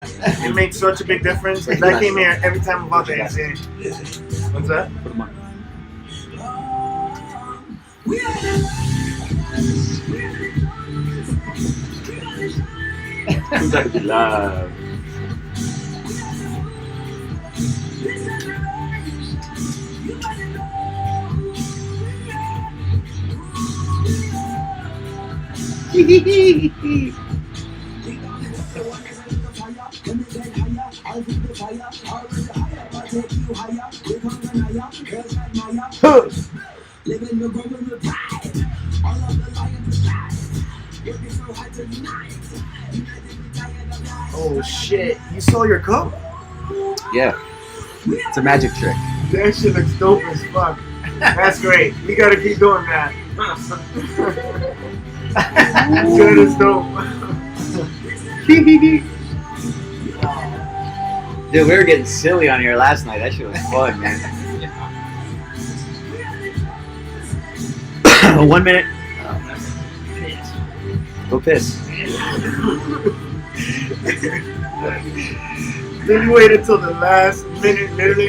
It makes such a big difference. Like, I came here every time about the say, what's that? Put 'em on. Who's that be live? Oh shit! You saw your cup? Yeah, it's a magic trick. That shit looks dope as fuck. That's great. We gotta keep doing that. Good as dope. Dude, we were getting silly on here last night. That shit was fun, man. 1 minute. Go piss. Then you wait until the last minute, literally.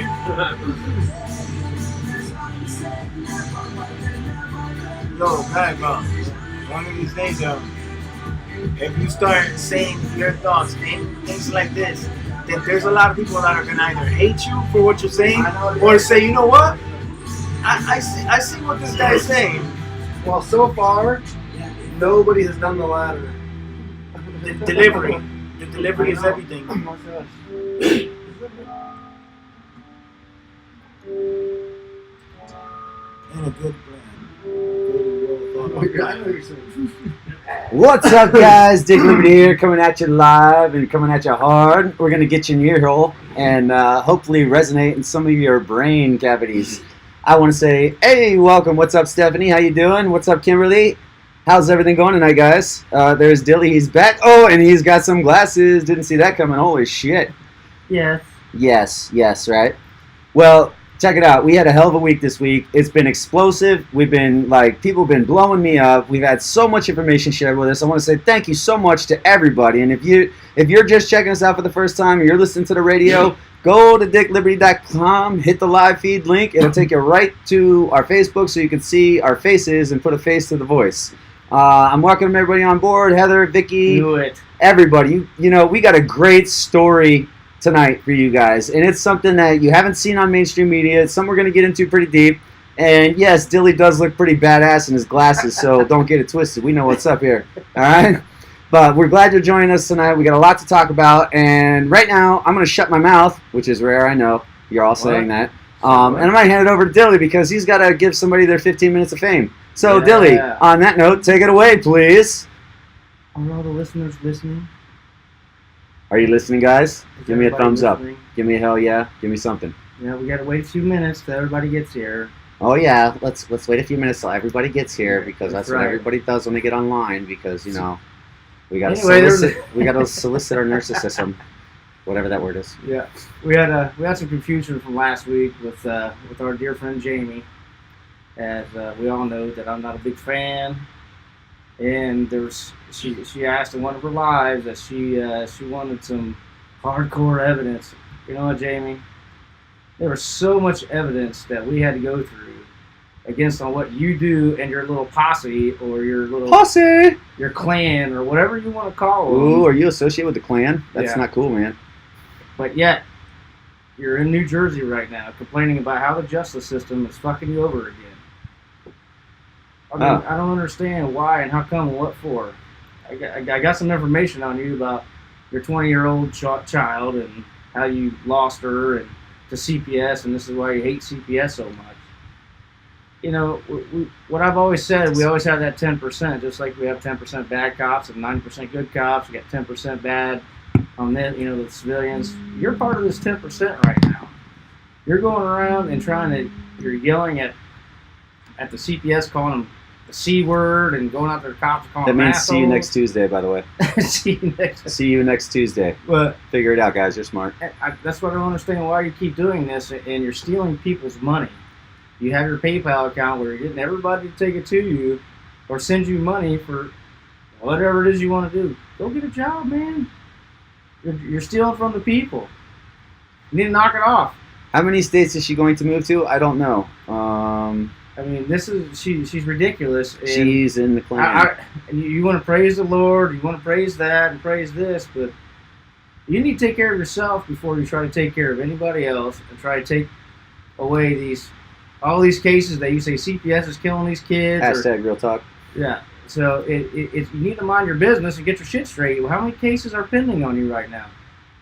Yo, Pat, bro. One of these days, if you start saying your thoughts, things like this, then there's a lot of people that are gonna either hate you for what you're saying, or say, you know what? I see what this guy is saying. Well, so far, nobody has done the latter. The delivery is everything. Oh my gosh. And a good plan. What's up, guys? Dick Liberty here, coming at you live and coming at you hard. We're going to get you in your ear hole and hopefully resonate in some of your brain cavities. I want to say, hey, welcome. What's up, Stephanie? How you doing? What's up, Kimberly? How's everything going tonight, guys? There's Dilly. He's back. Oh, and he's got some glasses. Didn't see that coming. Holy shit. Yes. Yes, right. Well, check it out. We had a hell of a week this week. It's been explosive. We've been, people have been blowing me up. We've had so much information shared with us. I want to say thank you so much to everybody. And if you're just checking us out for the first time and you're listening to the radio, go to dickliberty.com, hit the live feed link. It'll take you right to our Facebook so you can see our faces and put a face to the voice. I'm welcoming everybody on board. Heather, Vicky, Do it. everybody. You know, we got a great story tonight for you guys, and it's something that you haven't seen on mainstream media. It's something we're going to get into pretty deep. And yes, Dilly does look pretty badass in his glasses, so don't get it twisted. We know what's up here. All right? But we're glad you're joining us tonight. We got a lot to talk about, and right now I'm going to shut my mouth, which is rare, I know. You're all saying that. And I'm going to hand it over to Dilly because he's got to give somebody their 15 minutes of fame. So, Yeah. Dilly, on that note, take it away, please. Are all the listeners listening? Are you listening, guys? Is Give me a everybody thumbs up. listening? Give me a hell yeah. Give me something. Yeah, we gotta wait a few minutes till everybody gets here. Oh yeah, let's wait a few minutes till everybody gets here because That's that's what right. everybody does when they get online because we gotta Anyway, there's- solicit our narcissism, whatever that word is. Yeah, we had some confusion from last week with our dear friend Jamie, as we all know that I'm not a big fan, and she asked in one of her lives that she wanted some hardcore evidence. You know what, Jamie? There was so much evidence that we had to go through against on what you do and your little posse or your little Posse. your clan or whatever you want to call them. Ooh, are you associated with the Klan? That's Yeah. not cool, man. But yet, you're in New Jersey right now complaining about how the justice system is fucking you over again. I mean, Oh. I don't understand why and how come and what for. I got some information on you about your 20-year-old child and how you lost her and to CPS, and this is why you hate CPS so much. You know, what I've always said, we always have that 10%, just like we have 10% bad cops and 90% good cops. We got 10% bad on the civilians. You're part of this 10% right now. You're going around and you're yelling at the CPS, calling them the C word, and going out to the cops calling That them means see you assholes. next Tuesday, by the way. See you next. See you next Tuesday. But Figure it out, guys. You're smart. that's what I don't understand, why you keep doing this, and you're stealing people's money. You have your PayPal account where you're getting everybody to take it to you or send you money for whatever it is you want to do. Go get a job, man. You're stealing from the people. You need to knock it off. How many states is she going to move to? I don't know. I mean, she's ridiculous. And She's in the Klan. and you want to praise the Lord, you want to praise that and praise this, but you need to take care of yourself before you try to take care of anybody else and try to take away all these cases that you say CPS is killing these kids. Hashtag real talk. Yeah. So you need to mind your business and get your shit straight. How many cases are pending on you right now?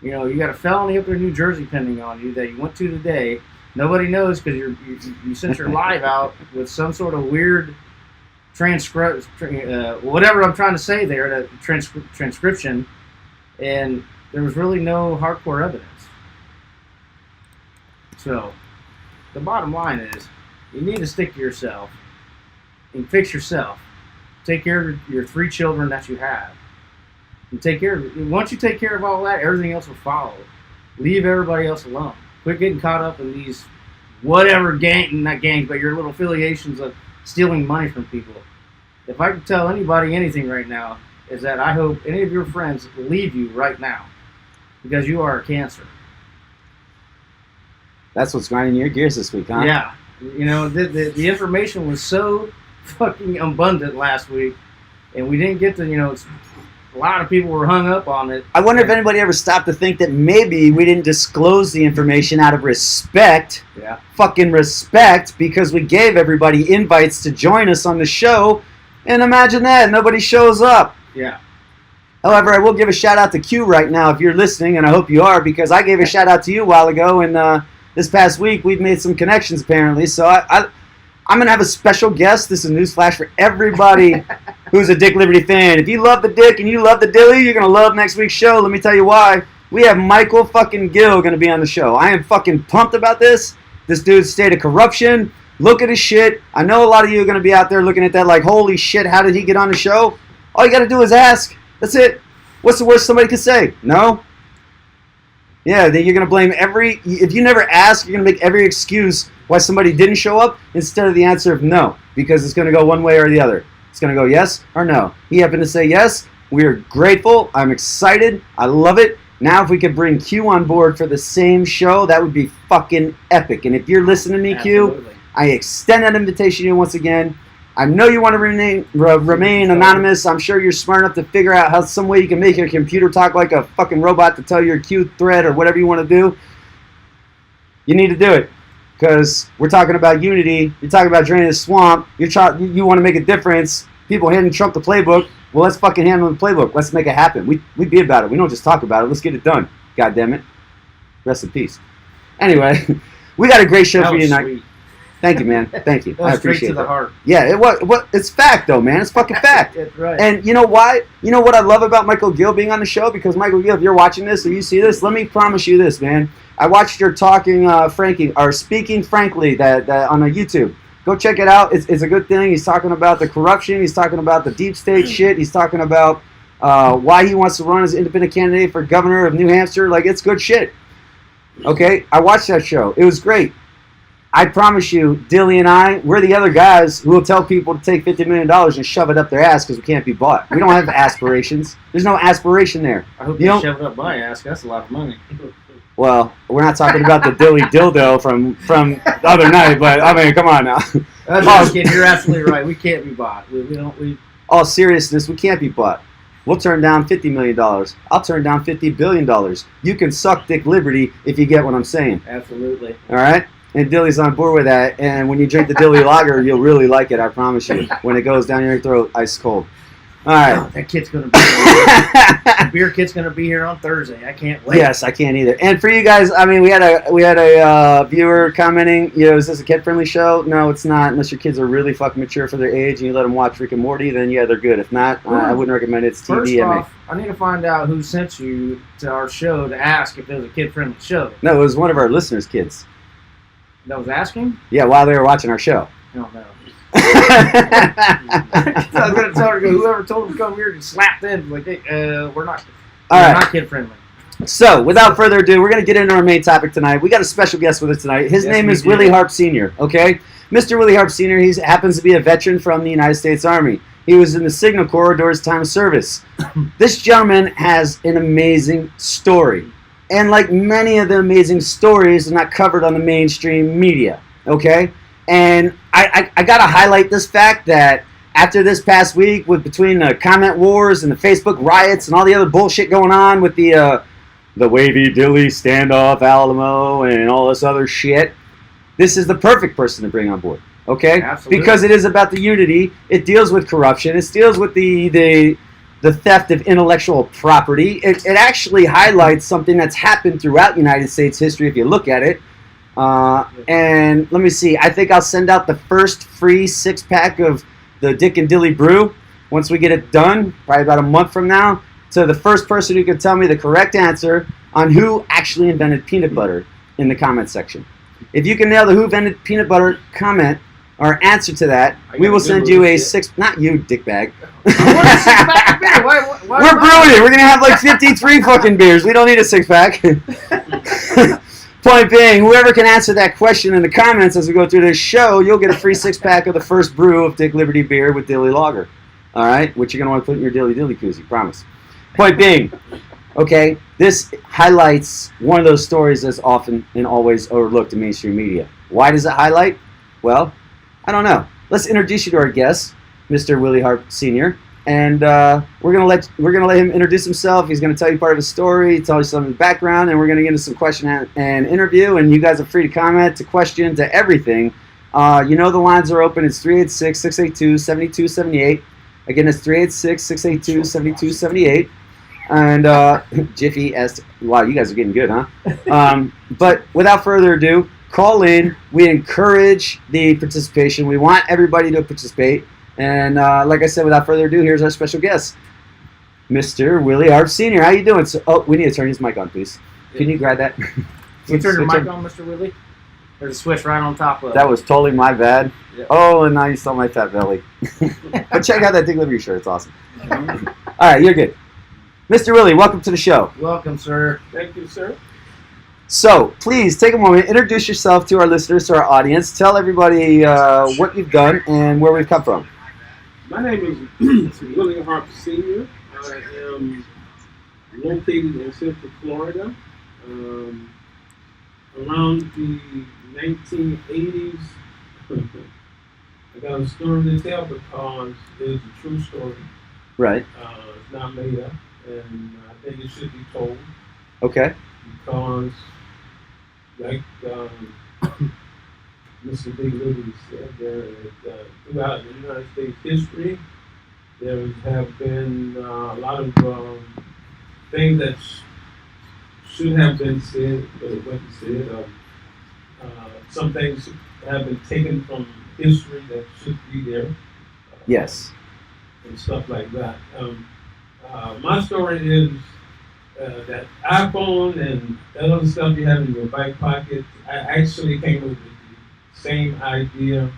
You know, you got a felony up there in New Jersey pending on you that you went to today. Nobody knows because you sent your live out with some sort of weird whatever I'm trying to say there, that transcription, and there was really no hardcore evidence. So the bottom line is you need to stick to yourself and fix yourself. Take care of your 3 children that you have. And once you take care of all that, everything else will follow. Leave everybody else alone. Quit getting caught up in these whatever not gangs, but your little affiliations of stealing money from people. If I could tell anybody anything right now, is that I hope any of your friends leave you right now. Because you are a cancer. That's what's grinding your gears this week, huh? Yeah. You know, the information was so fucking abundant last week, and we didn't get to, a lot of people were hung up on it. I wonder if anybody ever stopped to think that maybe we didn't disclose the information out of respect. Yeah. Fucking respect, because we gave everybody invites to join us on the show. And imagine that, nobody shows up. Yeah. However, I will give a shout out to Q right now if you're listening, and I hope you are, because I gave a shout out to you a while ago, and this past week we've made some connections apparently. So I'm going to have a special guest. This is a newsflash for everybody who's a Dick Liberty fan. If you love the Dick and you love the Dilly, you're going to love next week's show. Let me tell you why. We have Michael fucking Gill going to be on the show. I am fucking pumped about this. This dude's state of corruption. Look at his shit. I know a lot of you are going to be out there looking at that like, holy shit, how did he get on the show? All you got to do is ask. That's it. What's the worst somebody could say? No? Yeah, then you're going to blame if you never ask, you're going to make every excuse why somebody didn't show up instead of the answer of no, because it's going to go one way or the other. It's going to go yes or no. He happened to say yes. We are grateful. I'm excited. I love it. Now if we could bring Q on board for the same show, that would be fucking epic. And if you're listening to me, Absolutely. Q, I extend that invitation to you once again. I know you want to remain anonymous. I'm sure you're smart enough to figure out some way you can make your computer talk like a fucking robot to tell your Q thread or whatever you want to do. You need to do it. Because we're talking about unity. You're talking about draining the swamp. You want to make a difference. People handing Trump the playbook. Well, let's fucking handle the playbook. Let's make it happen. We be about it. We don't just talk about it. Let's get it done. God damn it. Rest in peace. Anyway, we got a great show for you tonight. Sweet. Thank you, man. Thank you. I appreciate straight to the that. heart. Yeah, it's fact though, man. It's fucking fact. That's right. And you know why? You know what I love about Michael Gill being on the show? Because Michael Gill, if you're watching this or you see this, let me promise you this, man. I watched your speaking frankly that on YouTube. Go check it out. It's a good thing. He's talking about the corruption. He's talking about the deep state shit. He's talking about why he wants to run as independent candidate for governor of New Hampshire. Like, it's good shit. Okay? I watched that show. It was great. I promise you, Dilly and we're the other guys who will tell people to take $50 million and shove it up their ass because we can't be bought. We don't have aspirations. There's no aspiration there. I hope you shove it up my ass. That's a lot of money. Well, we're not talking about the Dilly dildo from the other night, but I mean, come on now. You're absolutely right. We can't be bought. All seriousness, we can't be bought. We'll turn down $50 million. I'll turn down $50 billion. You can suck Dick Liberty if you get what I'm saying. Absolutely. All right? And Dilly's on board with that. And when you drink the Dilly Lager, you'll really like it, I promise you. When it goes down your throat, ice cold. All right. Oh, that kid's going to be here. The beer kid's going to be here on Thursday. I can't wait. Yes, I can't either. And for you guys, I mean, we had a viewer commenting, is this a kid-friendly show? No, it's not. Unless your kids are really fucking mature for their age and you let them watch Rick and Morty, then yeah, they're good. If not, I wouldn't recommend it. It's First TV. off, I need to find out who sent you to our show to ask if it was a kid-friendly show. No, it was one of our listeners' kids. That was asking? Yeah, while they were watching our show. Oh, no. I was going to tell her, whoever told them to come here just slapped in. Like, hey, we're not kid-friendly. So, without further ado, we're going to get into our main topic tonight. We got a special guest with us tonight. His name is Willie Harp Sr., okay? Mr. Willie Harp Sr., he happens to be a veteran from the United States Army. He was in the Signal Corps during his time of service. This gentleman has an amazing story. And like many of the amazing stories, are not covered on the mainstream media, okay? And I got to highlight this fact that after this past week, between the comment wars and the Facebook riots and all the other bullshit going on with the Wavy Dilly standoff, Alamo, and all this other shit, this is the perfect person to bring on board, okay? Absolutely. Because it is about the unity. It deals with corruption. It deals with the theft of intellectual property. It actually highlights something that's happened throughout United States history if you look at it. And let me see. I think I'll send out the first free 6-pack of the Dick and Dilly Brew once we get it done, probably about a month from now, to the first person who can tell me the correct answer on who actually invented peanut butter in the comment section. If you can nail the who invented peanut butter comment or answer to that, we will send you a not you, dickbag. I want a 6-pack of beer. Why We're brewing it. We're going to have like 53 fucking beers. We don't need a 6-pack. Point being, whoever can answer that question in the comments as we go through this show, you'll get a free 6-pack of the first brew of Dick Liberty beer with Dilly Lager. All right? Which you're going to want to put in your Dilly Dilly koozie, promise. Point being, okay, this highlights one of those stories that's often and always overlooked in mainstream media. Why does it highlight? Well, I don't know. Let's introduce you to our guest, Mr. Willie Harp Sr., and we're gonna let him introduce himself. He's gonna tell you part of his story, tell you some of the background, and we're gonna get into some question and interview. And you guys are free to comment, to question, to everything. You know the lines are open. It's 386-682-7278. Again, it's 386-682-7278. And Jiffy asked, "Wow, you guys are getting good, huh?" But without further ado, call in. We encourage the participation. We want everybody to participate. And like I said, without further ado, here's our special guest, Mr. Willie Harp Sr. How you doing? We need to turn his mic on, please. Can you grab that? Can you turn your mic on, Mr. Willie? There's a switch right on top of it. That was totally my bad. Yeah. Oh, and now you saw my fat belly. But check out that Dick Liberty shirt. It's awesome. All right, you're good. Mr. Willie, welcome to the show. Welcome, sir. Thank you, sir. So, please take a moment, introduce yourself to our listeners, to our audience. Tell everybody what you've done and where we've come from. My name is Willie Harp Sr. I am located in Central Florida. Around the 1980s, I got a story to tell because it's a true story. Right. It's not made up, and I think it should be told Okay. because, like Mr. Big Liberty said, throughout the United States history, there have been a lot of things that should have been said, but it wasn't said. Some things have been taken from history that should be there. Yes. And stuff like that. My story is that iPhone and that other stuff you have in your back pocket, I actually came up with the same idea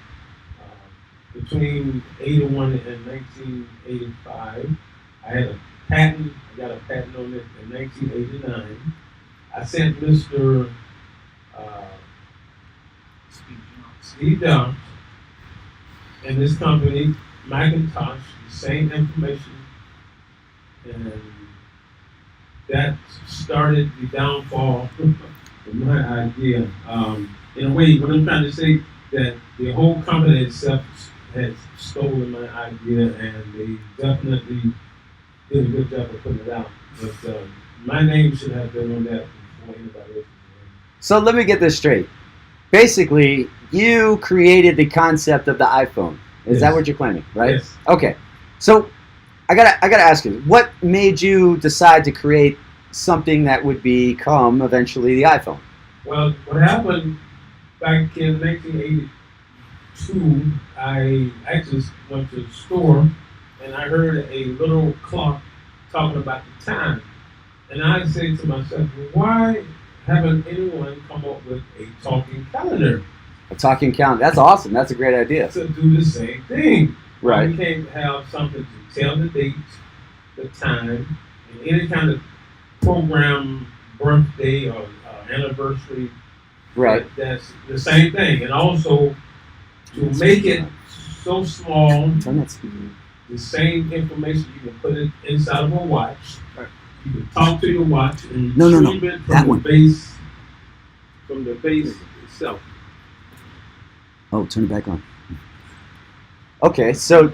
between 81 and 1985. I had a patent. I got a patent on it in 1989. I sent Mr. Steve Jobs and this company, Macintosh, the same information, and that started the downfall of my idea. In a way, what I'm trying to say, that the whole company itself has stolen my idea, and they definitely did a good job of putting it out. But my name should have been on that before anybody else. So let me get this straight. Basically, you created the concept of the iPhone. Is that what you're claiming, right? Yes. Okay. So I gotta ask you, what made you decide to create something that would become eventually the iPhone? Well, what happened back in 1982, I actually went to the store and I heard a little clock talking about the time. And I said to myself, well, why haven't anyone come up with a talking calendar? A talking calendar. That's awesome. That's a great idea. To do the same thing. Right. We can't have something to tell the date, the time, and any kind of program, birthday or anniversary. Right. That's the same thing. And also to make it so small, Turn that speaker. the same information. You can put it inside of a watch. Right. You can talk to your watch and No, retrieve it that from one. the base. From the base itself. Oh, turn it back on. Okay, so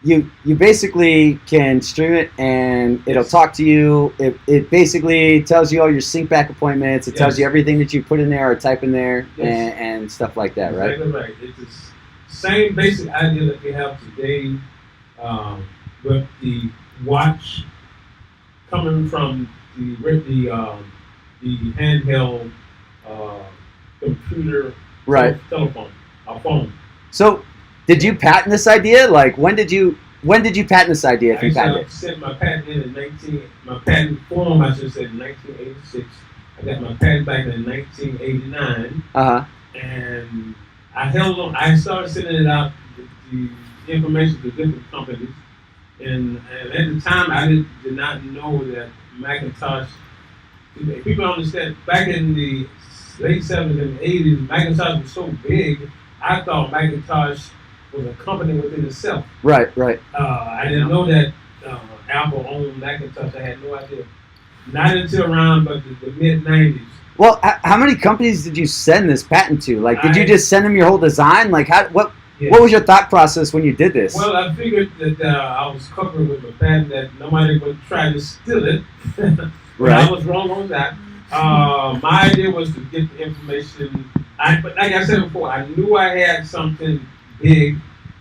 you basically can stream it and it'll talk to you. It basically tells you all your sync back appointments. It tells Yes. you everything that you put in there or type in there Yes. and stuff like that, right? Exactly right. It's the same basic idea that we have today, with the watch coming from the handheld computer, Right. telephone, a phone. So, did you patent this idea? Like, when did you patent this idea? If you patented I it? sent my patent in my patent form, I should say, in 1986. I got my patent back in 1989. Uh huh. And I held on. I started sending it out, the information to different companies, and at the time I did not know that Macintosh. People understand. Back in the late 70s and 80s, Macintosh was so big. I thought Macintosh was a company within itself. Right. I didn't know that Apple owned Macintosh. I had no idea. Not until around the mid 90s. Well, how many companies did you send this patent to? Like, did you I- just send them your whole design? Like, what Yeah. was your thought process when you did this? Well, I figured that I was covered with a patent that nobody would try to steal it. But Right. I was wrong on that. My idea was to get the information. But like I said before, I knew I had something big.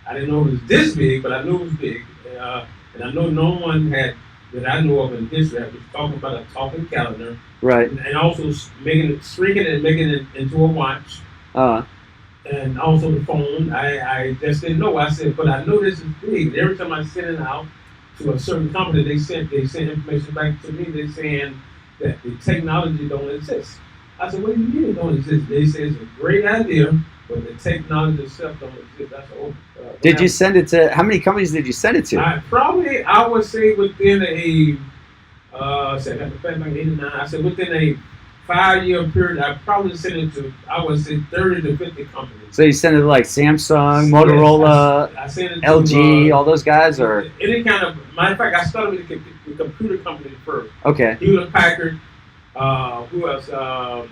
I didn't know it was this big, but I knew it was big. And I know no one had, that I know of in history, was talking about a talking calendar. Right. And also shrinking it and making it into a watch. And also the phone. I just didn't know. I said, but I know this is big. And every time I send it out to a certain company, they send information back to me. They're saying that the technology don't exist. I said, what do you mean it don't exist? They say it's a great idea, but the technology itself don't exist. That's all. Did you send it to? How many companies did you send it to? I would say within a, say I got the fact back in '89. I said within a 5-year period, I probably sent it to, I would say 30 to 50 companies. So you sent it to like Samsung, Motorola, Yes, I sent it to, LG, all those guys, or any kind of. Matter of fact, I started with the computer company first. okay, Hewlett Packard. Who else? Dell.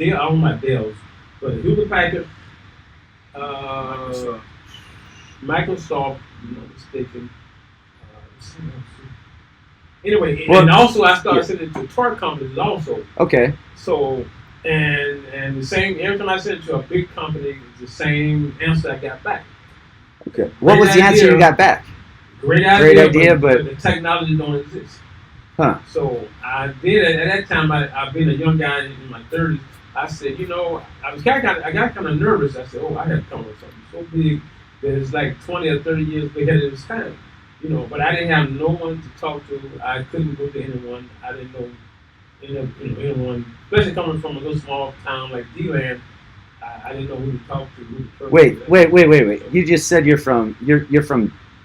I own my Dells, but Hewlett Packard. Microsoft, if I'm not mistaken. Anyway, and also I started sending it to toy companies also. okay. So and the same, every time I sent it to a big company, it's the same answer I got back. Okay. What was the answer you got back? Great idea, idea, but the technology don't exist. Huh. So I did it. At that time, I've been a young guy in my 30s. I said, I got kind of nervous. I said, I had to come with something so big that it's like 20 or 30 years ahead of its time. But I didn't have no one to talk to. I couldn't go to anyone. I didn't know anyone, especially coming from a little small town like D-Land. I didn't know who to talk to. Wait. You just said you're from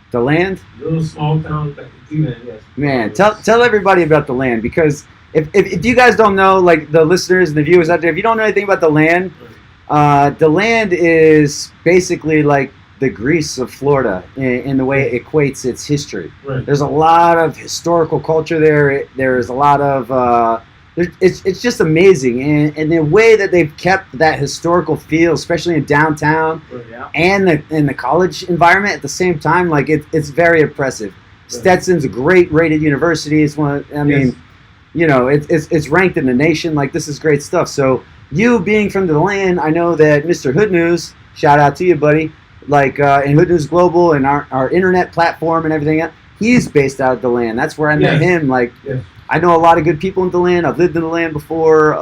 the land? Little small town like D-Land, yes. Man, tell everybody about the land, because if you guys don't know, like the listeners and the viewers out there, if you don't know anything about the land is basically like the Greece of Florida in the way it equates its history. Right. There's a lot of historical culture there. There's a lot of it's just amazing, and the way that they've kept that historical feel, especially in downtown Yeah. and in the college environment at the same time, like it's very impressive. Stetson's a great rated university. It's one. It's ranked in the nation. Like, this is great stuff. So you being from the land, I know that Mr. Hood News, shout out to you, buddy. Like in Hood News Global and our internet platform and everything else, he's based out of the land. That's where I met him. Like, I know a lot of good people in the land. I've lived in the land before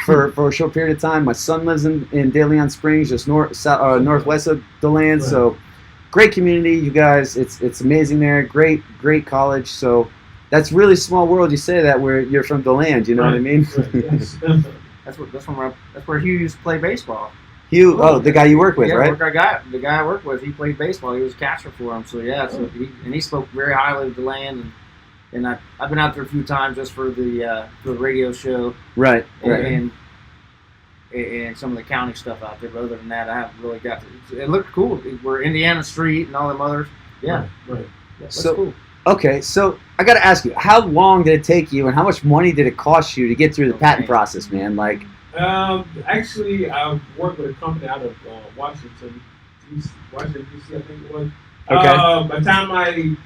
for a short period of time. My son lives in De Leon Springs, just northwest of the land. Right. So great community, you guys. It's amazing there. Great college. So that's really small world. You say that where you're from the land. You know what I mean? Right, yes. That's where Hugh used to play baseball. Hugh, the guy you work with, right? The guy I worked with, he played baseball. He was catcher for him. So yeah, he spoke very highly of the land, and I've been out there a few times just for the radio show. Right. And and some of the county stuff out there. But other than that, I haven't really got to. It looked cool. We're Indiana Street and all them others. Yeah, Right. that's So- cool. Okay, so I got to ask you, how long did it take you, and how much money did it cost you to get through the patent Okay. process, man? Like, Actually, I worked with a company out of Washington, D.C., I think it was. Okay. By the time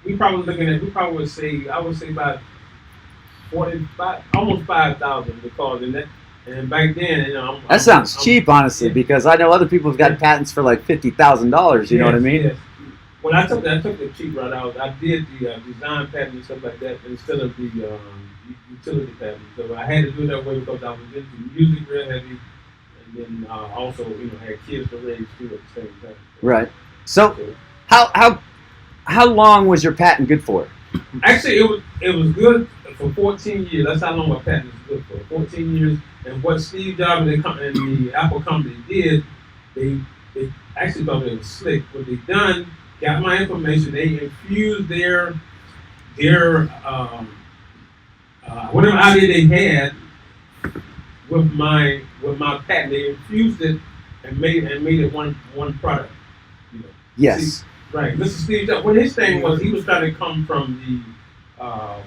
we probably would say, I would say about 45, almost 5,000 because and back then, that sounds cheap, honestly, because I know other people have gotten patents for like $50,000. You know what I mean? Yes. When I took the cheap route out, I did the design patent and stuff like that instead of the utility patent. So I had to do it that way because I was into music real heavy, and then also had kids to raise too at the same time. Right. So, how long was your patent good for? Actually, it was good for 14 years. That's how long my patent is good for. 14 years. And what Steve Jobs and the Apple company did, they actually thought it was slick. What they done, got my information. They infused their whatever idea they had with my patent. They infused it and made it one product. Yes. Right. Mr. Steve Jobs, what his thing was, he was trying to come from the.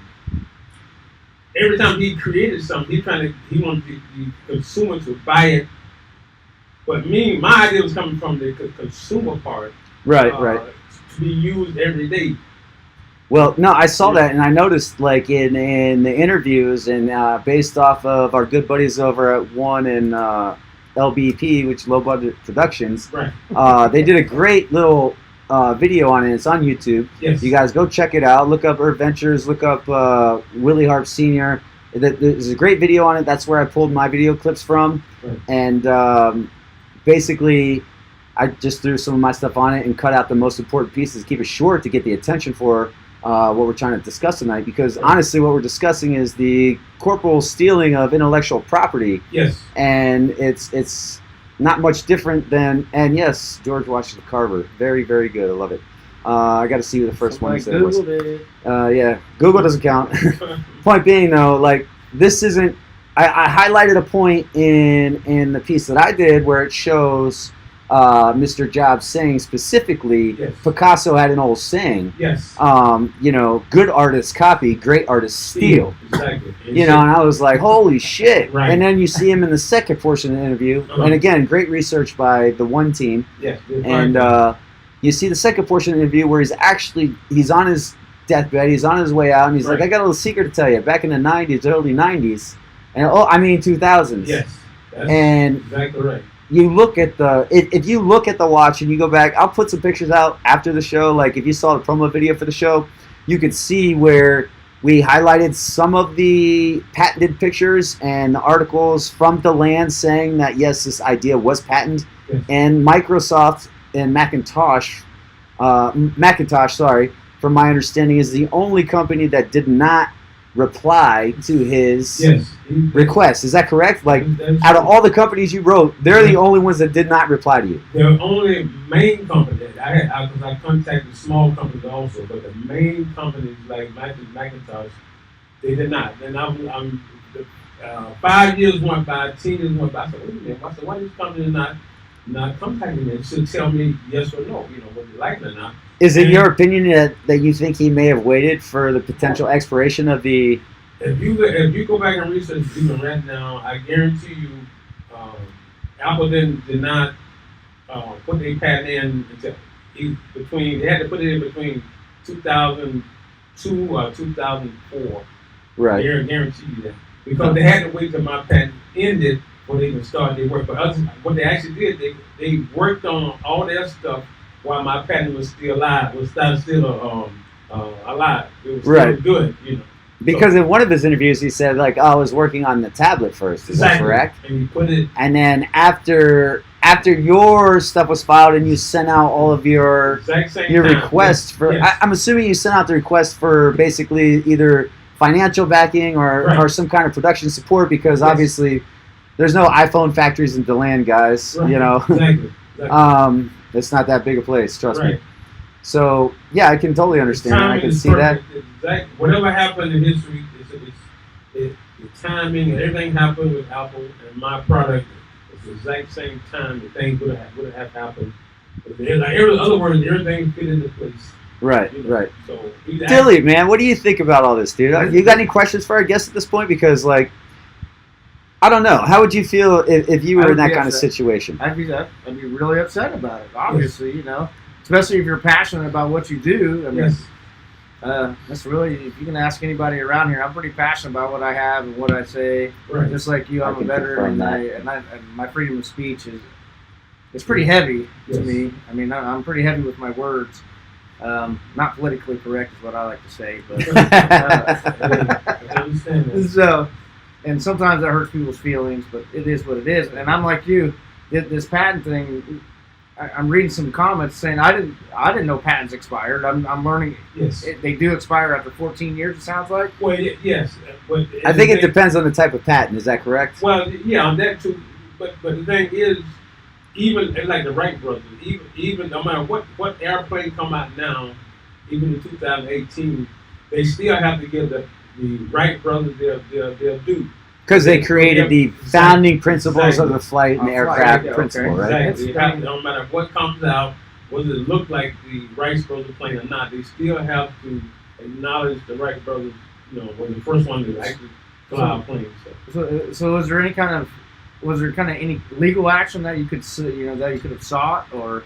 Every time he created something, he wanted the consumer to buy it. But my idea was coming from the consumer part. Right. To be used every day. Well, no, I saw that, and I noticed, like, in the interviews, and based off of our good buddies over at One and LBP, which is Low Budget Productions, Right. they did a great little video on it. It's on YouTube. Yes. You guys go check it out. Look up Herb Ventures. Look up Willie Harp Sr. There's a great video on it. That's where I pulled my video clips from. Right. And basically, I just threw some of my stuff on it and cut out the most important pieces, keep it short to get the attention for what we're trying to discuss tonight. Because honestly, what we're discussing is the corporal stealing of intellectual property. Yes. And it's not much different than, and yes, George Washington Carver, very, very good. I love it. I got to see who the first one said was. Yeah, Google doesn't count. Point being, though, like, this isn't. I highlighted a point in the piece that I did where it shows Mr. Jobs saying specifically, Yes. Picasso had an old saying. Yes. Good artists copy, great artists steal. Exactly. And I was like, holy shit. Right. And then you see him in the second portion of the interview. Uh-huh. And again, great research by the One team. Yes. And you see the second portion of the interview where he's on his deathbed, he's on his way out, and he's Right. like, I got a little secret to tell you. Back in the 90s, early 90s, and 2000s. Yes. That's And exactly right. you look at if you look at the watch and you go back, I'll put some pictures out after the show. Like, if you saw the promo video for the show, you could see where we highlighted some of the patented pictures and the articles from DeLand saying that yes, this idea was patented. Yes. And Microsoft and Macintosh, from my understanding, is the only company that did not reply to his Yes. request. Is that correct? Like, That's out of all the companies you wrote, they're the only ones that did not reply to you. the only main company that I contacted small companies also, but the main companies like Macintosh, they did not. Then 5 years went by, 10 years went by. I said, wait a minute. I said, why these companies not contacting me? They should tell me yes or no, whether they like it or not. Is it your opinion that you think he may have waited for the potential expiration of the? If you go back and research even right now, I guarantee you, Apple did not put their patent in until they had to put it in between 2002 or 2004. Right. I guarantee you that, because they had to wait till my patent ended before they even started their work. But what they actually did, they worked on all their stuff while my patent was still alive. Alive. It was still good, Because in one of his interviews, he said, like, I was working on the tablet first. Is that correct? And you put it. And then after your stuff was filed and you sent out all of your requests for, Yes. I'm assuming you sent out the request for basically either financial backing or some kind of production support, because obviously there's no iPhone factories in DeLand, guys. Exactly. It's not that big a place, trust me. Right. So yeah, I can totally understand that. I can see that. Whatever happened in history, the timing and everything happened with Apple and my product was the exact same time the thing would have happened. Like in other words, everything fit into place. Right, You know? right. So he's Dilly, man, what do you think about all this, dude? You got any questions for our guest at this point? Because, like, I don't know. How would you feel if you I were in would that be kind of upset. situation? I'd be really upset about it. Obviously, you know, especially if you're passionate about what you do. I mean, Yes. that's really, if you can ask anybody around here, I'm pretty passionate about what I have and what I say. Right. Just like you, I I'm a can veteran, confirm and my freedom of speech is pretty heavy to Yes. me. I mean, I'm pretty heavy with my words. Not politically correct is what I like to say, but I understand that. so, and sometimes that hurts people's feelings, but it is what it is. And I'm like you, this patent thing. I'm reading some comments saying I didn't know patents expired. I'm learning Yes. they do expire after 14 years. It sounds like. Well, yes, but I think it depends on the type of patent. Is that correct? Well, yeah, on that too. But the thing is, even like the Wright brothers, even no matter what airplane come out now, even in 2018, they still have to give the Wright brothers their due. Because they created the founding principles Exactly. of the flight and the Of flight, aircraft yeah, okay. principle, right? Exactly. They have to, no matter what comes out, whether it look like the Wright brothers plane or not, they still have to acknowledge the Wright brothers. You know, were the first one to actually fly our planes. So was there any legal action that you could have sought, or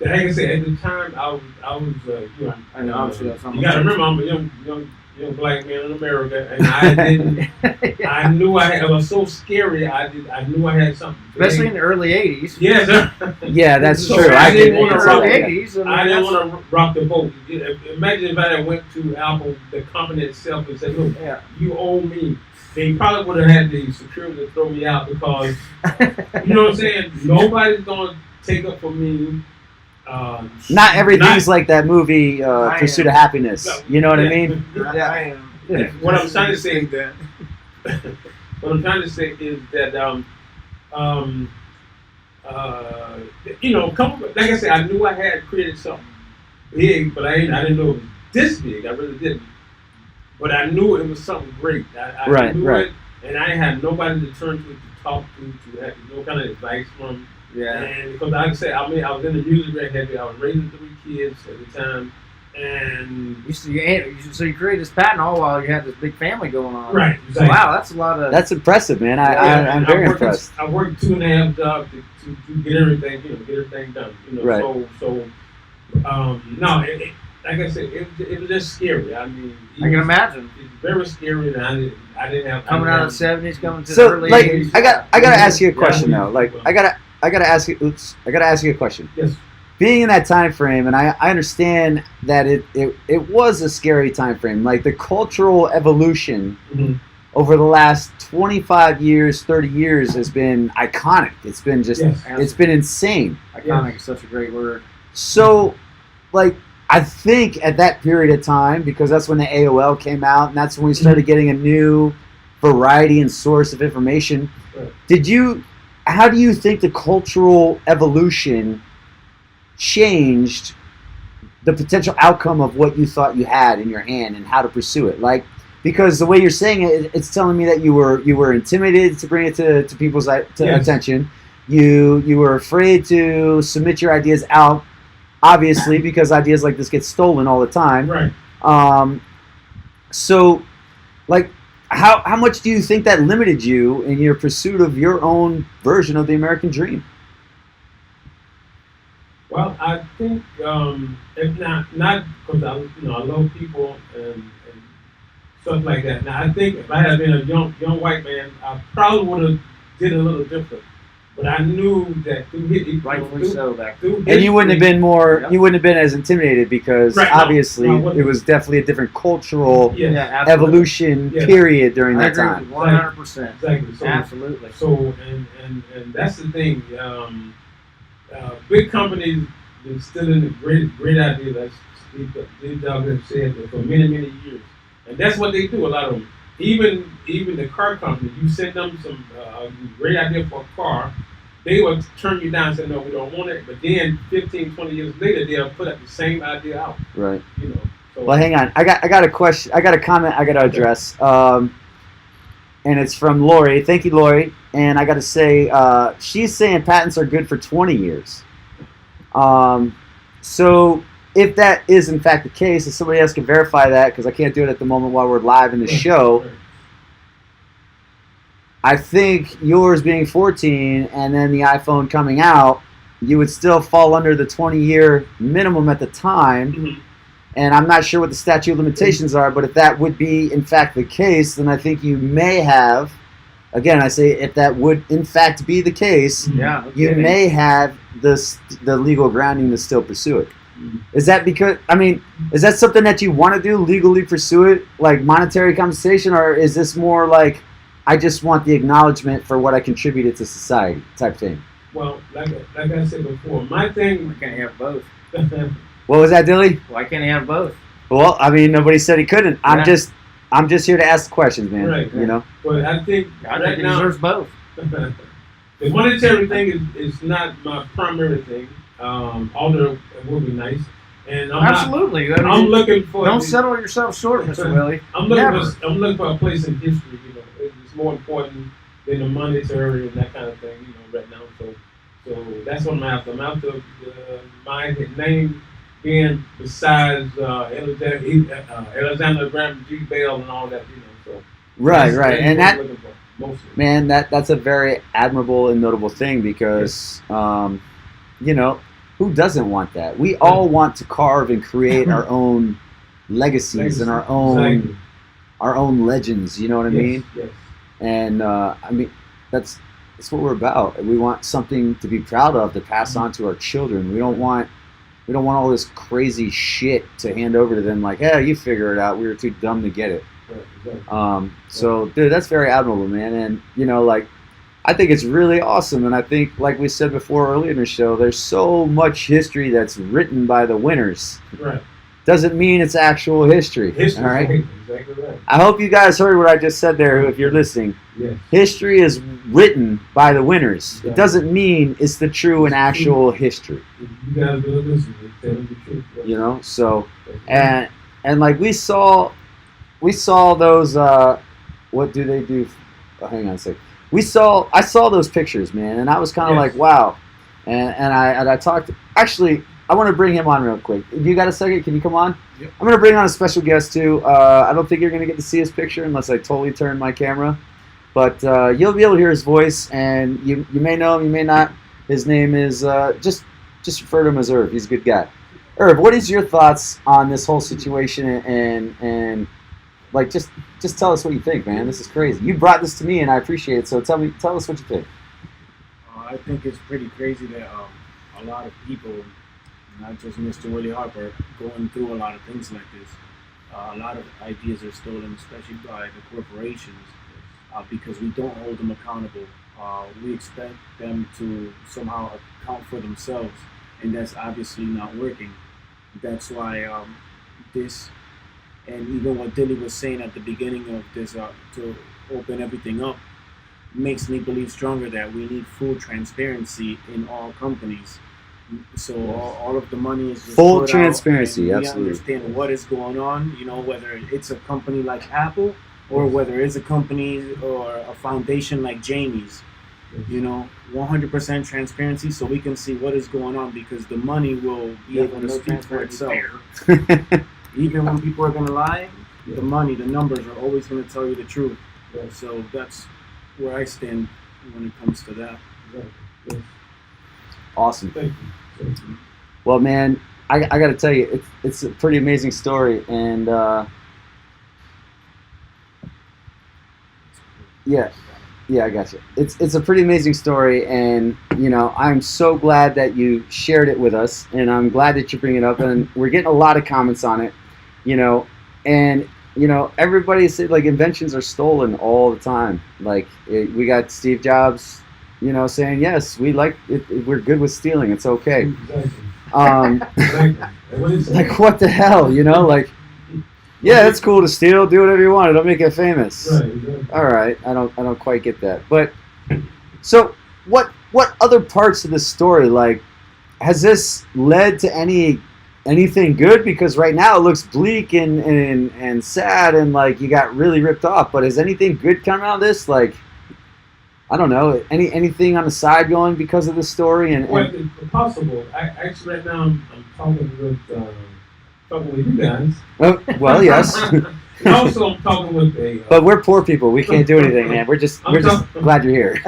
Like I said, at the time, I was you know, I know obviously that's not you got to remember, I'm a young black man in America, and I didn't. I knew it was so scary. I knew I had something. especially in the early 80s. Yes, Yeah, that's So true. I I didn't did wanna in the rock early it. 80s. I mean, I didn't that's- want to rock the boat. Imagine if I had went to Apple, the company itself, and said, "Look, Yeah. you owe me." They probably would have had the security to throw me out because you know what I'm saying. Nobody's gonna take up for me. Not everything's like that movie, I Pursuit am. of Happiness. You know what I mean? I am. Yeah. What I'm trying to say Think that. What I'm trying to say is that, you know, like I said, I knew I had created something big, but I didn't know it was this big. I really didn't. But I knew it was something great. I Right, knew right. it, and I had nobody to turn to talk to have no kind of advice from. Yeah. And because like I said, I was in the music very heavy. I was raising 3 kids at the time, and So you created this patent all while you had this big family going on. right, So, exactly. wow, that's a lot of. That's impressive, man. Yeah, I'm and very worked- impressed. I worked 2.5 jobs to get everything done. You know, Right. So no, like I said, it was just scary. I mean, I can imagine it's very scary, and I didn't have coming out of the 70s, coming to the So, early like, 80s. I gotta ask you a Yeah, question we- though. Like, I gotta ask you. Oops, I gotta ask you a question. Yes. Being in that time frame, and I understand that it was a scary time frame. Like the cultural evolution Mhm. over the last 25 years, 30 years has been iconic. It's been just, Yes. it's been insane. Iconic is such a great word. So, like, I think at that period of time, because that's when the AOL came out, and that's when we started getting a new variety and source of information. Right. How do you think the cultural evolution changed the potential outcome of what you thought you had in your hand and how to pursue it? Like, because the way you're saying it, it's telling me that you were intimidated to bring it to people's Yes. attention. You were afraid to submit your ideas out, obviously, because ideas like this get stolen all the time. Right. So, like, how much do you think that limited you in your pursuit of your own version of the American dream? Well, I think if not because I love people and stuff like that. Now I think if I had been a young white man, I probably would have did a little different. But I knew that Rightfully so back then. And you wouldn't have been Yeah. you wouldn't have been as intimidated because Right, no, obviously no, I wouldn't. it was definitely a different cultural Yes, absolutely. evolution Yeah. period during I that agree time. with 100%. exactly. So Absolutely. So and that's the thing. Big companies been stealing the great idea that Steve Jobs has said for many years, and that's what they do. A lot of them, even the car company, you send them some great idea for a car, they will turn you down and say no, we don't want it. But then 15, 20 years later, they'll put up the same idea out. Right. You know. So, Well, hang on. I got a question. I got a comment I got to address. and it's from Lori. Thank you, Lori. And I got to say, she's saying patents are good for 20 years. So if that is in fact the case, if somebody else can verify that, because I can't do it at the moment while we're live in the show, I think yours being 14 and then the iPhone coming out, you would still fall under the 20-year minimum at the time. Mhm. And I'm not sure what the statute of limitations are, but if that would be in fact the case, then I think you may have, again, I say if that would in fact be the case, Yeah. you may have the legal grounding to still pursue it. Is that because, I mean, is that something that you want to do, legally pursue it, like monetary compensation, or is this more like, I just want the acknowledgement for what I contributed to society type thing? Well, like I said before, my Why thing. can't you have both? What was that, Dilly? Why can't you have both? Well, I mean, nobody said he couldn't. I'm Yeah. just here to ask the questions, man. Right. You know. But I think I right think it now, deserves both. the monetary thing is not my primary thing. Although it would be nice, and Absolutely. I mean, I'm looking for. don't settle yourself short, Mr. Willie. I'm Never. looking for a place in history. You know, it's more important than the monetary and that kind of thing. You know, right now. So that's what I'm after. I'm after my name being besides Alexander Graham G. Bell and all that. You know, so Right, that's right, and what I'm that, looking for, mostly. man, that's a very admirable and notable thing because, you know, who doesn't want that? We all want to carve and create our own legacies and our Exactly. own legends. You know what I mean? Yes. And I mean, that's what we're about. We want something to be proud of to pass on to our children. We don't want all this crazy shit to hand over to them. Like, hey, you figure it out. We were too dumb to get it. Right, exactly. So, dude, that's very admirable, man. And you know, like, I think it's really awesome. And I think, like we said before earlier in the show, there's so much history that's written by the winners. Right. Doesn't mean it's actual history. History. All right. Exactly right. I hope you guys heard what I just said there. If you're listening. Yes. History is written by the winners. It Yeah. doesn't mean it's the true and actual history, You guys really listen. They're telling the truth. you know. So, and like we saw those. What do they do? Oh, hang on a sec. I saw those pictures, man, and I was kind of Yes. like, wow. And I talked. Actually, I want to bring him on real quick. You got a second? Can you come on? Yep. I'm gonna bring on a special guest too. I don't think you're gonna get to see his picture unless I totally turn my camera. But you'll be able to hear his voice, and you may know him, you may not. His name is just refer to him as Irv. He's a good guy. Irv, what is your thoughts on this whole situation and like just tell us what you think, man. This is crazy. You brought this to me, and I appreciate it. So tell us what you think. I think it's pretty crazy that a lot of people, not just Mr. Willie Harper, going through a lot of things like this. A lot of ideas are stolen, especially by the corporations, because we don't hold them accountable. We expect them to somehow account for themselves, and that's obviously not working. That's why this, and even what Dilly was saying at the beginning of this, to open everything up, makes me believe stronger that we need full transparency in all companies. So all of the money is just Full put out, transparency, and we absolutely. understand what is going on. You know, whether it's a company like Apple or whether it's a company or a foundation like Jamie's. You know, 100% transparency, so we can see what is going on, because the money will be able to speak for itself. Even when people are going to lie, the money, the numbers are always going to tell you the truth. So that's where I stand when it comes to that. Yes. Awesome. Thank you. Thank you. Well, man, I got to tell you, it's a pretty amazing story, and yeah, I got you. It's a pretty amazing story, and you know, I'm so glad that you shared it with us, and I'm glad that you bring it up, and we're getting a lot of comments on it, you know, and you know, everybody said like inventions are stolen all the time. Like we got Steve Jobs, you know, saying yes, we like it, we're good with stealing, it's okay. Exactly. Exactly. Like what the hell, you know, like. Yeah, it's cool to steal. Do whatever you want. It'll make it famous. Right, exactly. All right, I don't quite get that. But so, what other parts of the story, like, has this led to any anything good? Because right now it looks bleak and sad, and like you got really ripped off. But is anything good coming out of this? Like, I don't know. Anything on the side going because of this story? Well, it's possible. Actually, right now I'm talking with you guys. Well, yes. And also, I'm talking with a. But we're poor people. We can't do anything, man. We're just glad you're here.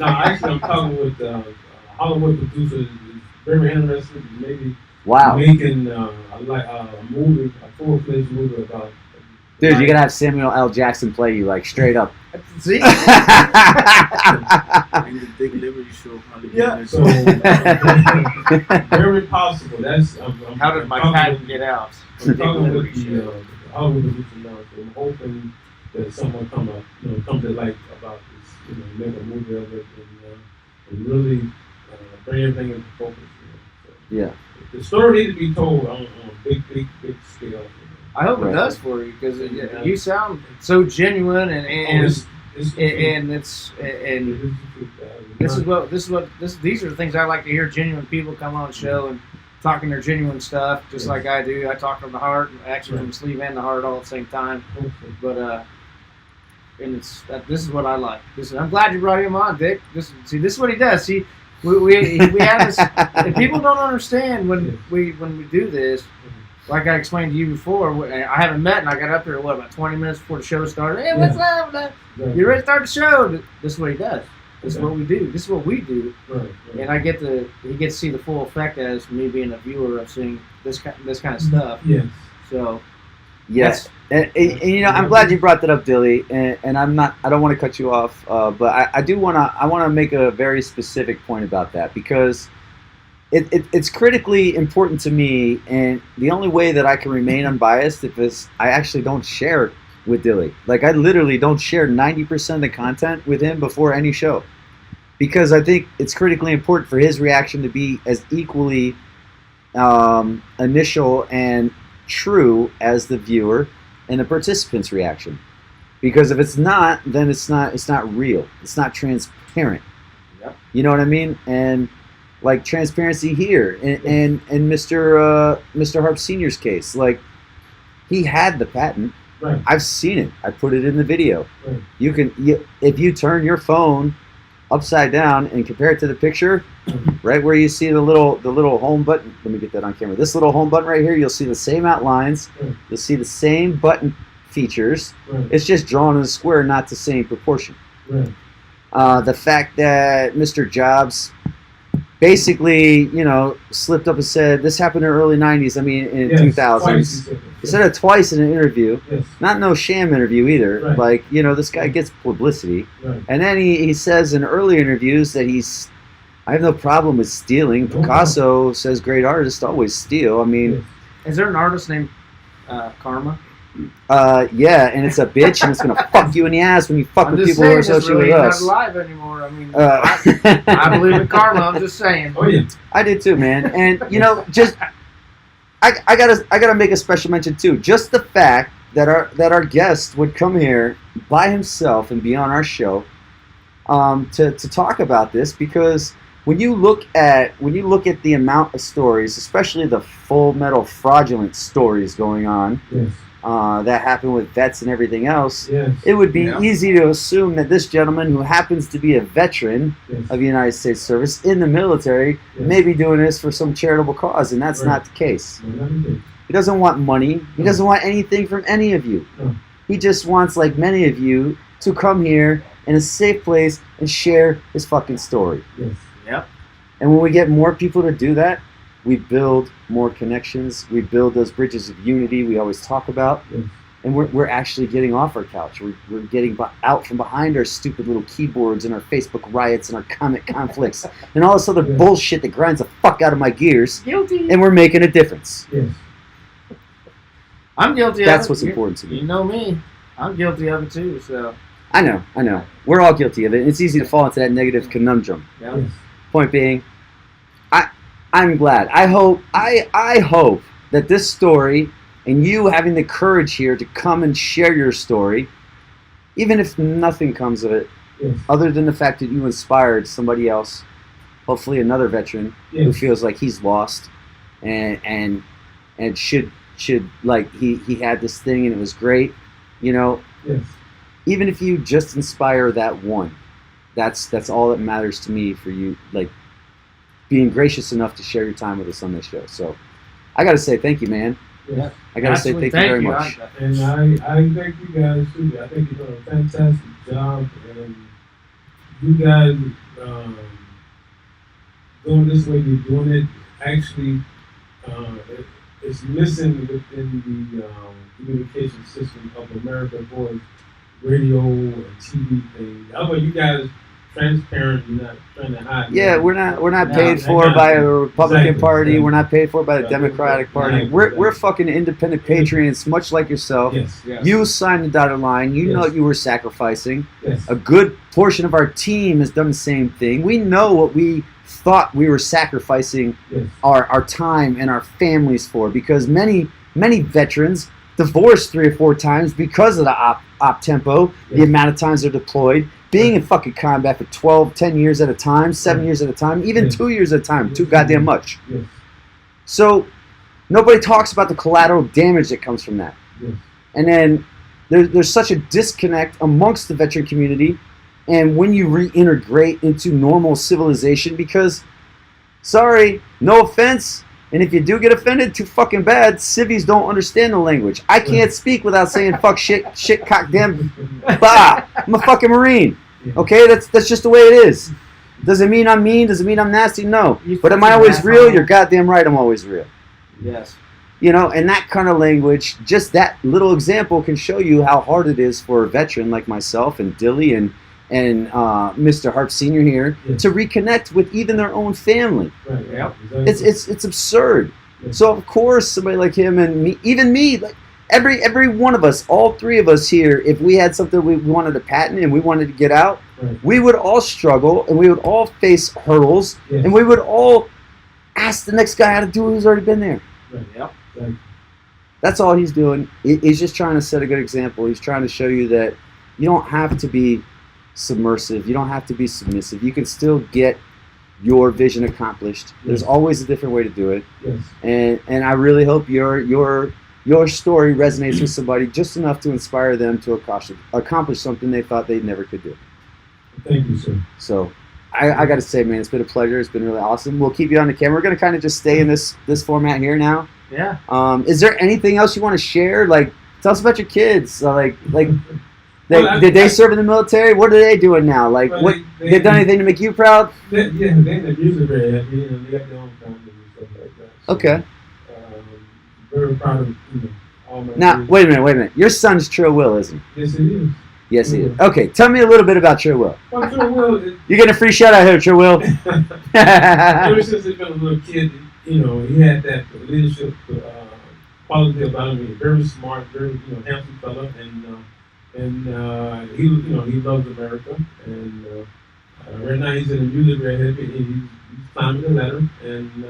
No, actually, I'm talking with a Hollywood producer. Is very interested in maybe Wow. making a movie, a full-fledged movie about. Dude, you're gonna have Samuel L. Jackson play you, like, straight up. See? And the Big Liberty Show. Yeah. So very possible. That's. How did my patent get out? I'm talking with the Hollywood producer now, so I'm hoping that someone come to light about this, make a movie of it and really bring everything into focus. So Yeah. the story needs to be told on a big scale. I hope Right. it does for you because you sound so genuine and these are the things I like to hear. Genuine people come on the show and talking their genuine stuff, just like I do. I talk from the heart, actually from the sleeve and the heart all at the same time. But and this is what I like. I'm glad you brought him on, Dick. This is what he does. See, we have this, and people don't understand when we do this. Like I explained to you before, I haven't met, and I got up here about 20 minutes before the show started. Hey, what's up? You ready to start the show? This is what he does. This is what we do. This is what we do. Right. And he gets to see the full effect as me being a viewer of seeing this kind of stuff. Yes. So. Yes. And I'm glad you brought that up, Dilly. And I don't want to cut you off, but I want to make a very specific point about that because it's critically important to me, and the only way that I can remain unbiased is I actually don't share with Dilly. Like, I literally don't share 90% of the content with him before any show, because I think it's critically important for his reaction to be as equally initial and true as the viewer and the participant's reaction. Because if it's not, then it's not real. It's not transparent. Yep. You know what I mean? And like transparency here, and Mr. Harp Sr.'s case, like, he had the patent. Right. I've seen it. I put it in the video. Right. If you turn your phone upside down and compare it to the picture, right where you see the little home button. Let me get that on camera. This little home button right here, you'll see the same outlines. Right. You'll see the same button features. Right. It's just drawn in a square, not the same proportion. Right. The fact that Mr. Jobs basically, slipped up and said this happened in the early 90s. I mean, in 2000s. He said it twice in an interview. Yes. Not no sham interview either. Right. Like, this guy gets publicity. Right. And then he says in early interviews that I have no problem with stealing. No Picasso says great artists always steal. I mean, Yes. Is there an artist named Karma? yeah, and it's a bitch, and it's gonna fuck you in the ass when you fuck with people who are associated with us. Not alive anymore. I mean, I I believe in karma. I'm just saying. Oh yeah. I did too, man. And just I gotta make a special mention too. Just the fact that our guest would come here by himself and be on our show, to talk about this, because when you look at the amount of stories, especially the Full Metal fraudulent stories going on, Yes. that happen with vets and everything else, Yes. it would be Yeah. easy to assume that this gentleman, who happens to be a veteran Yes. of the United States service in the military, Yes. may be doing this for some charitable cause, and that's Right. not the case. No, not me. He doesn't want money. He No. doesn't want anything from any of you. No. He just wants, like many of you, to come here in a safe place and share his fucking story. Yes. Yep. And when we get more people to do that, we build more connections. We build those bridges of unity we always talk about. Yes. And we're actually getting off our couch. We're getting out from behind our stupid little keyboards and our Facebook riots and our comment conflicts and all this other Yeah. bullshit that grinds the fuck out of my gears. Guilty. And we're making a difference. Yes. I'm guilty That's of it. what's important to me. You know me. I'm guilty of it too. So. I know. We're all guilty of it. It's easy to fall into that negative conundrum. Yeah. Yes. Point being, I'm glad. I hope that this story, and you having the courage here to come and share your story, even if nothing comes of it, Yes. other than the fact that you inspired somebody else, hopefully another veteran who Yes. feels like he's lost and should like he had this thing and it was great, you know. Yes. Even if you just inspire that one, that's all that matters to me for you, like being gracious enough to share your time with us on this show. So I gotta say thank you, man. Yes. I gotta say Absolutely. thank you very much. And I thank you guys too. I think you're doing a fantastic job, and you guys doing this way you're doing it actually it's missing within the communication system of America Voice radio and TV thing. Although you guys transparent, you're not trying to hide. Yeah, we're not No, paid they're for not. by a Republican Exactly, Party. exactly. We're not paid for by the Right. Democratic Party. Right, We're exactly. fucking independent patriots, much like yourself. Yes. Yes. You signed the dotted line. You know Yes. what you were sacrificing. Yes. A good portion of our team has done the same thing. We know what we thought we were sacrificing Yes. our time and our families for, because many veterans divorced 3 or 4 times because of the op tempo, the Yes. amount of times they're deployed, being in fucking combat for 12, 10 years at a time, 7 Right. years at a time, even Yes. 2 years at a time, too Yes. goddamn much. Yes. So nobody talks about the collateral damage that comes from that. Yes. And then there's such a disconnect amongst the veteran community, and when you reintegrate into normal civilization, because, sorry, no offense, and if you do get offended, too fucking bad, civvies don't understand the language. I can't speak without saying fuck, shit, cock, damn, bah. I'm a fucking Marine. Okay, that's just the way it is. Does it mean I'm mean? Does it mean I'm nasty? No. You But am I fucking always asshole. real? You're goddamn right, I'm always real. Yes. You know, and that kind of language, just that little example can show you how hard it is for a veteran like myself and Dilly and Mr. Harp Sr. here Yes. to reconnect with even their own family. Right. Yep. Exactly. It's absurd. Yes. So of course somebody like him and me, even me, like every one of us, all 3 of us here, if we had something we wanted to patent and we wanted to get out, Right. we would all struggle and we would all face hurdles Yes. and we would all ask the next guy how to do it who's already been there. Right. Yep. Right. That's all he's doing. He's just trying to set a good example. He's trying to show you that you don't have to be submersive. You don't have to be submissive. You can still get your vision accomplished. There's Yes. always a different way to do it. Yes. And I really hope your story resonates with somebody just enough to inspire them to accomplish something they thought they never could do. Thank you, sir. So I got to say, man, it's been a pleasure. It's been really awesome. We'll keep you on the camera. We're going to kind of just stay in this format here now. Yeah. Is there anything else you want to share? Like, tell us about your kids. Like, Well, did they serve in the military? What are they doing now? Like, Well, what they- they done anything to make you proud? Yeah, they in the music area. You know, they got their own family and stuff like that. So, Okay. Very proud of all my Now, kids. wait a minute. Your son's Trill Will, isn't he? Yes, it is. Yes, he is. Okay, tell me a little bit about Trill Will. Well, Trill Will, it, You're getting a free shout out here, Trill Will. ever since he's been a little kid, you know, he had that leadership quality about him. He's very smart, very handsome fella, and he he loves America. And right now he's in the music area. He's climbing the ladder, and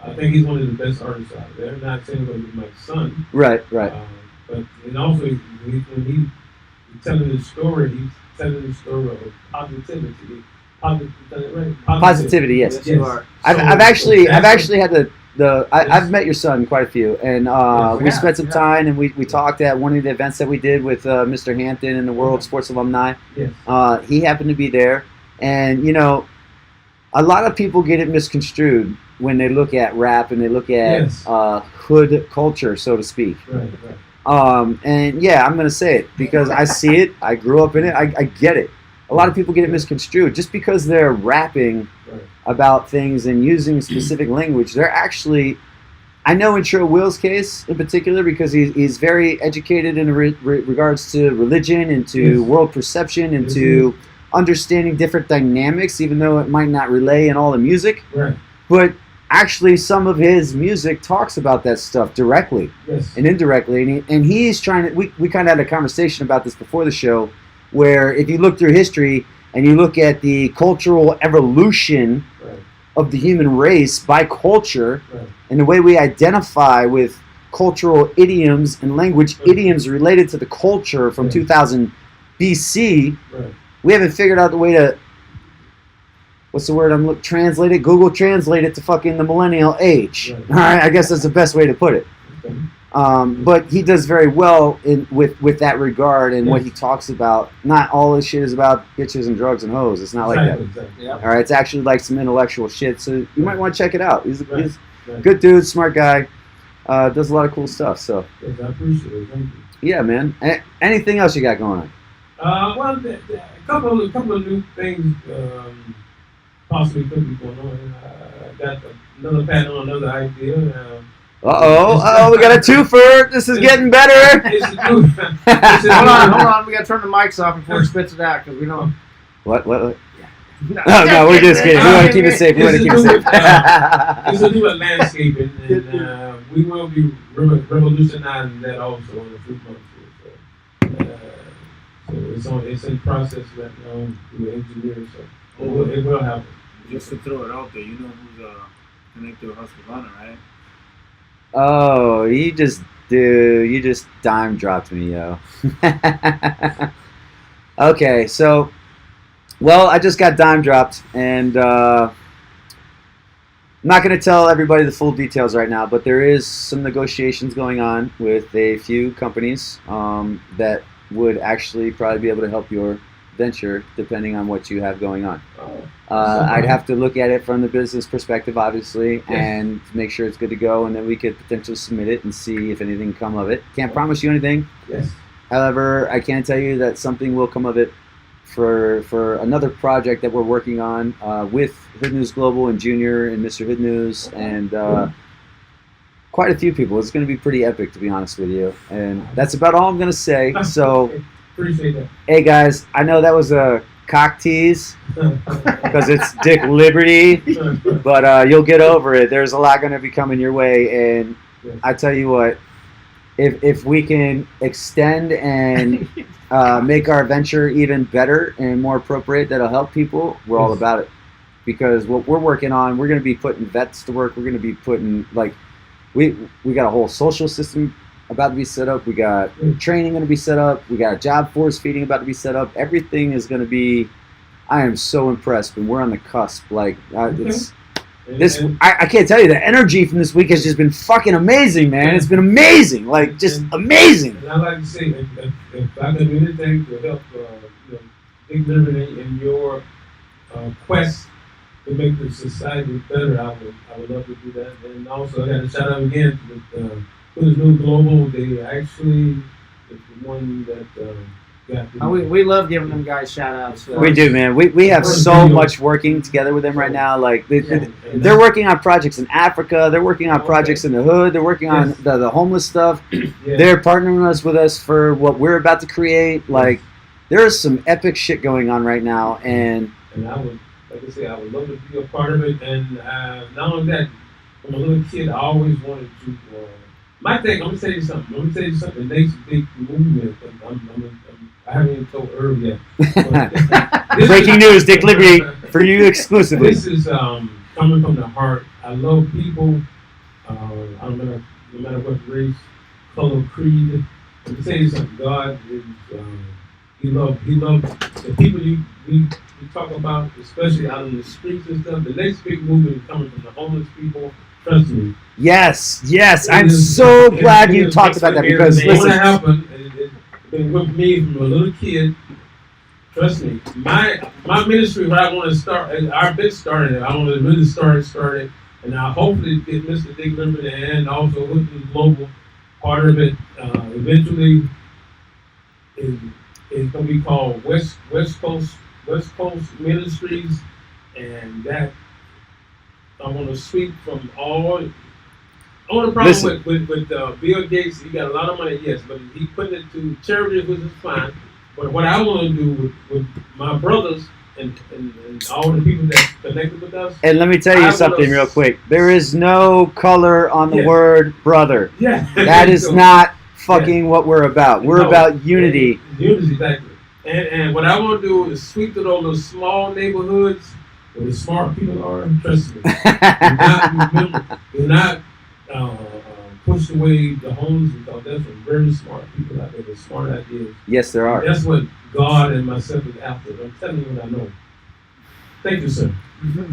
I think he's one of the best artists out there. Not saying he's going to be my son, Right. but and also when he's telling the story, he's telling the story of positivity. Positivity, yes. Yes, you are. I've actually had I've met your son quite a few, and we Yeah, spent some yeah. time and we talked at one of the events that we did with Mr. Hampton and the World Sports Alumni. Yes. He happened to be there, and a lot of people get it misconstrued when they look at rap and they look at Yes. hood culture, so to speak. Right. And yeah, I'm gonna say it because I see it. I grew up in it. I get it. A lot of people get it misconstrued just because they're rapping Right. about things and using specific language. They're actually, I know in Trill Will's case in particular, because he's very educated in regards to religion and to Yes. world perception and Yes, to understanding different dynamics, even though it might not relay in all the music. Right. But actually, some of his music talks about that stuff directly Yes. and indirectly, and he's trying to. We kind of had a conversation about this before the show, where if you look through history and you look at the cultural evolution Right. of the human race by culture Right. and the way we identify with cultural idioms and language idioms related to the culture from Right. 2000 BC, Right. we haven't figured out the way to what's the word translate it? Google translate it to fucking the millennial age. Right. All right, I guess that's the best way to put it. Okay. But he does very well with that regard and what Yes. he talks about. Not all his shit is about bitches and drugs and hoes. It's not like that. Exactly. Yeah. All right, it's actually like some intellectual shit. So you might want to check it out. He's Right. a Right. good dude, smart guy. Does a lot of cool stuff. So Yes, I appreciate it. Thank you. yeah, man. Anything else you got going on? Well, a couple of new things possibly could be going on. I got another patent on another idea. We got a twofer. This is getting better. It's a new. Hold on. We gotta turn the mics off before he spits it out because we don't. What? No, No, we're just kidding. We want to keep it safe. It's a new landscaping, and we will be revolutionizing that also in a few months. So it's in process right now through engineers. So it will happen. Just to throw it out there, you know who's connected with Husqvarna, right? Oh, you just dime dropped me, yo. Okay, so, well, I just got dime dropped, and I'm not going to tell everybody the full details right now, but there is some negotiations going on with a few companies that would actually probably be able to help your venture, depending on what you have going on. I'd have to look at it from the business perspective, obviously, and make sure it's good to go, and then we could potentially submit it and see if anything can come of it. Can't promise you anything. Yes. However, I can tell you that something will come of it for another project that we're working on with Hood News Global and Junior and Mr. Hood News and quite a few people. It's going to be pretty epic, to be honest with you. And that's about all I'm going to say. So, Appreciate that. hey guys, I know that was a cock tease because it's Dick Liberty, but you'll get over it. There's a lot going to be coming your way, and I tell you what, if we can extend and make our venture even better and more appropriate, that'll help people. We're all about it, because what we're working on, we're going to be putting vets to work. We're going to be putting we got a whole social system about to be set up. We got training going to be set up. We got a job force feeding about to be set up. Everything is going to be. I am so impressed, and we're on the cusp. It's this. I can't tell you, the energy from this week has just been fucking amazing, man. It's been amazing, just amazing. And I like to say, if I can do anything to help, Dick Liberty in your quest to make the society better, I would love to do that. And also, I got to shout out again to Hood News Global. They actually is the one that got the. We love giving them guys shout outs. We do, man. We have so much working together with them right now. They're working on projects in Africa. They're working on projects in the hood. They're working on the homeless stuff. Yeah. They're partnering with us for what we're about to create. There's some epic shit going on right now, and I would, like I say, I would love to be a part of it. And not only that, when a little kid, I always wanted to. My thing, I'm gonna tell you something. The next big movement. I haven't even told Irv yet. breaking news, Dick Liberty for you exclusively. This is coming from the heart. I love people. No matter what race, color, creed. Let me tell you something. God is. He loves the people we talk about, especially out in the streets and stuff. The next big movement is coming from the homeless people. Trust me. Yes. I'm so glad you talked about that, because it's going to listen. happen. It's been with me from a little kid. Trust me. My ministry, what I want to start, I've been started. I want to really start it, and I hopefully get Mr. Dick Liberty and also Hood News Global part of it. Eventually, it's going to be called West Coast Ministries, and that I want to sweep from all. Only problem with Bill Gates, he got a lot of money, yes, but he put it to charities, which is fine. But what I want to do with my brothers and all the people that connected with us. And let me tell you something real quick. There is no color on the word brother. Yeah. That is not fucking what we're about. We're about unity. Unity, exactly. And what I want to do is sweep through all those small neighborhoods where the smart people are. Trust me. Do not push away the homeless, because there's some very smart people out there with smart ideas. Yes, there are. And that's what God and myself is after. I'm telling you what I know. Thank you, sir.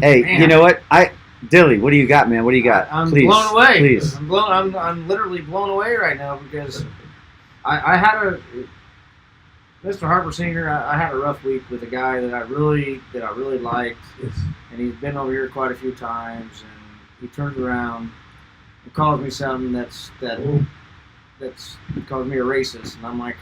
Hey, Man. you know what? Dilly, what do you got, man? What do you got? I'm Please, blown away. Please. I'm literally blown away right now because I had Mr. Harper Senior. I had a rough week with a guy that I really liked, Yes. and he's been over here quite a few times, and he turns around and calls me something that's Oh. he calls me a racist, and I'm like,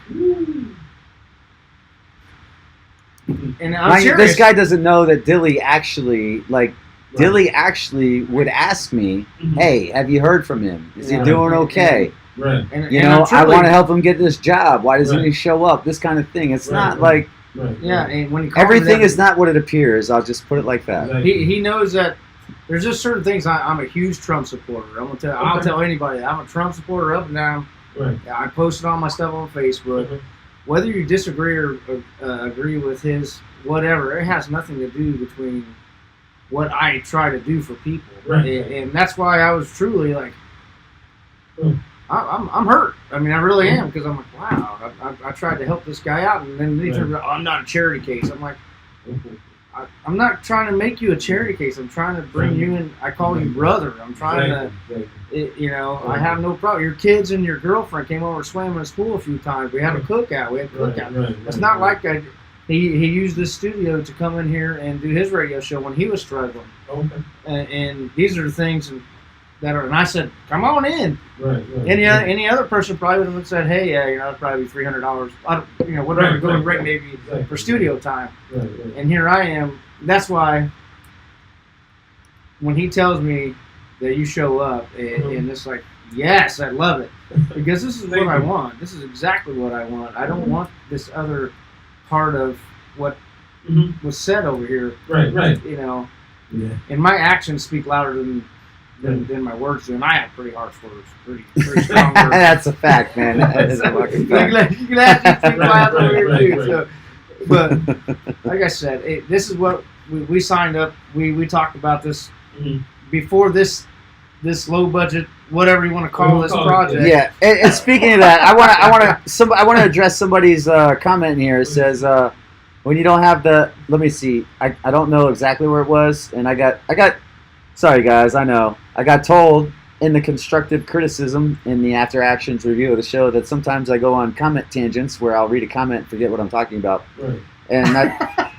and I'm Mind you, serious. this guy doesn't know that Dilly actually, like, Right. Dilly actually would ask me, Mhm. "Hey, have you heard from him? Is Yeah. he doing okay? Right. And, You and know, I'm I truly- want to help him get this job. Why doesn't Right. he show up? This kind of thing. It's Right, not right. like Right. Yeah, Right. and when he calls everything me is not what it appears. I'll just put it like that. Exactly. he knows that there's just certain things. I'm a huge Trump supporter. I'll Okay. tell anybody I'm a Trump supporter up and down. Right. I posted all my stuff on Facebook. Mhm. Whether you disagree or agree with his whatever, it has nothing to do between what I try to do for people. Right. And that's why I was truly like, Mm. I'm hurt. I mean, I really am, because I'm like, wow, I tried to help this guy out, and then he turns out, oh, I'm not a charity case. I'm like, I'm not trying to make you a charity case. I'm trying to bring you in. I call you brother. I'm trying to. I have no problem. Your kids and your girlfriend came over, swam in the pool a few times. We had a cookout. It's not like he used this studio to come in here and do his radio show when he was struggling. Okay. And these are the things that are. And I said, come on in. Right. Any other person probably would have said, hey, it'd probably be $300. Whatever Right, going right, rate right. maybe Exactly. for studio time. Right. And here I am. That's why when he tells me that you show up and it's like, yes, I love it. Because this is what Thank I you. want. This is exactly what I want. I don't want this other part of what Mhm. was said over here. Right. Yeah. And my actions speak louder than my words do. And I have pretty harsh words, pretty strong words. That's a fact, man. That is a fucking You fact. can actually speak Right, louder over here right, too. right. So, but like I said, this is what we signed up. We talked about this Mhm. before this low budget, whatever you want to call this project. Yeah, and speaking of that, I want to address somebody's comment here. It says when you don't have the, let me see, I don't know exactly where it was, and I got. Sorry guys, I know I got told in the constructive criticism in the after actions review of the show that sometimes I go on comment tangents where I'll read a comment and forget what I'm talking about, Right. and I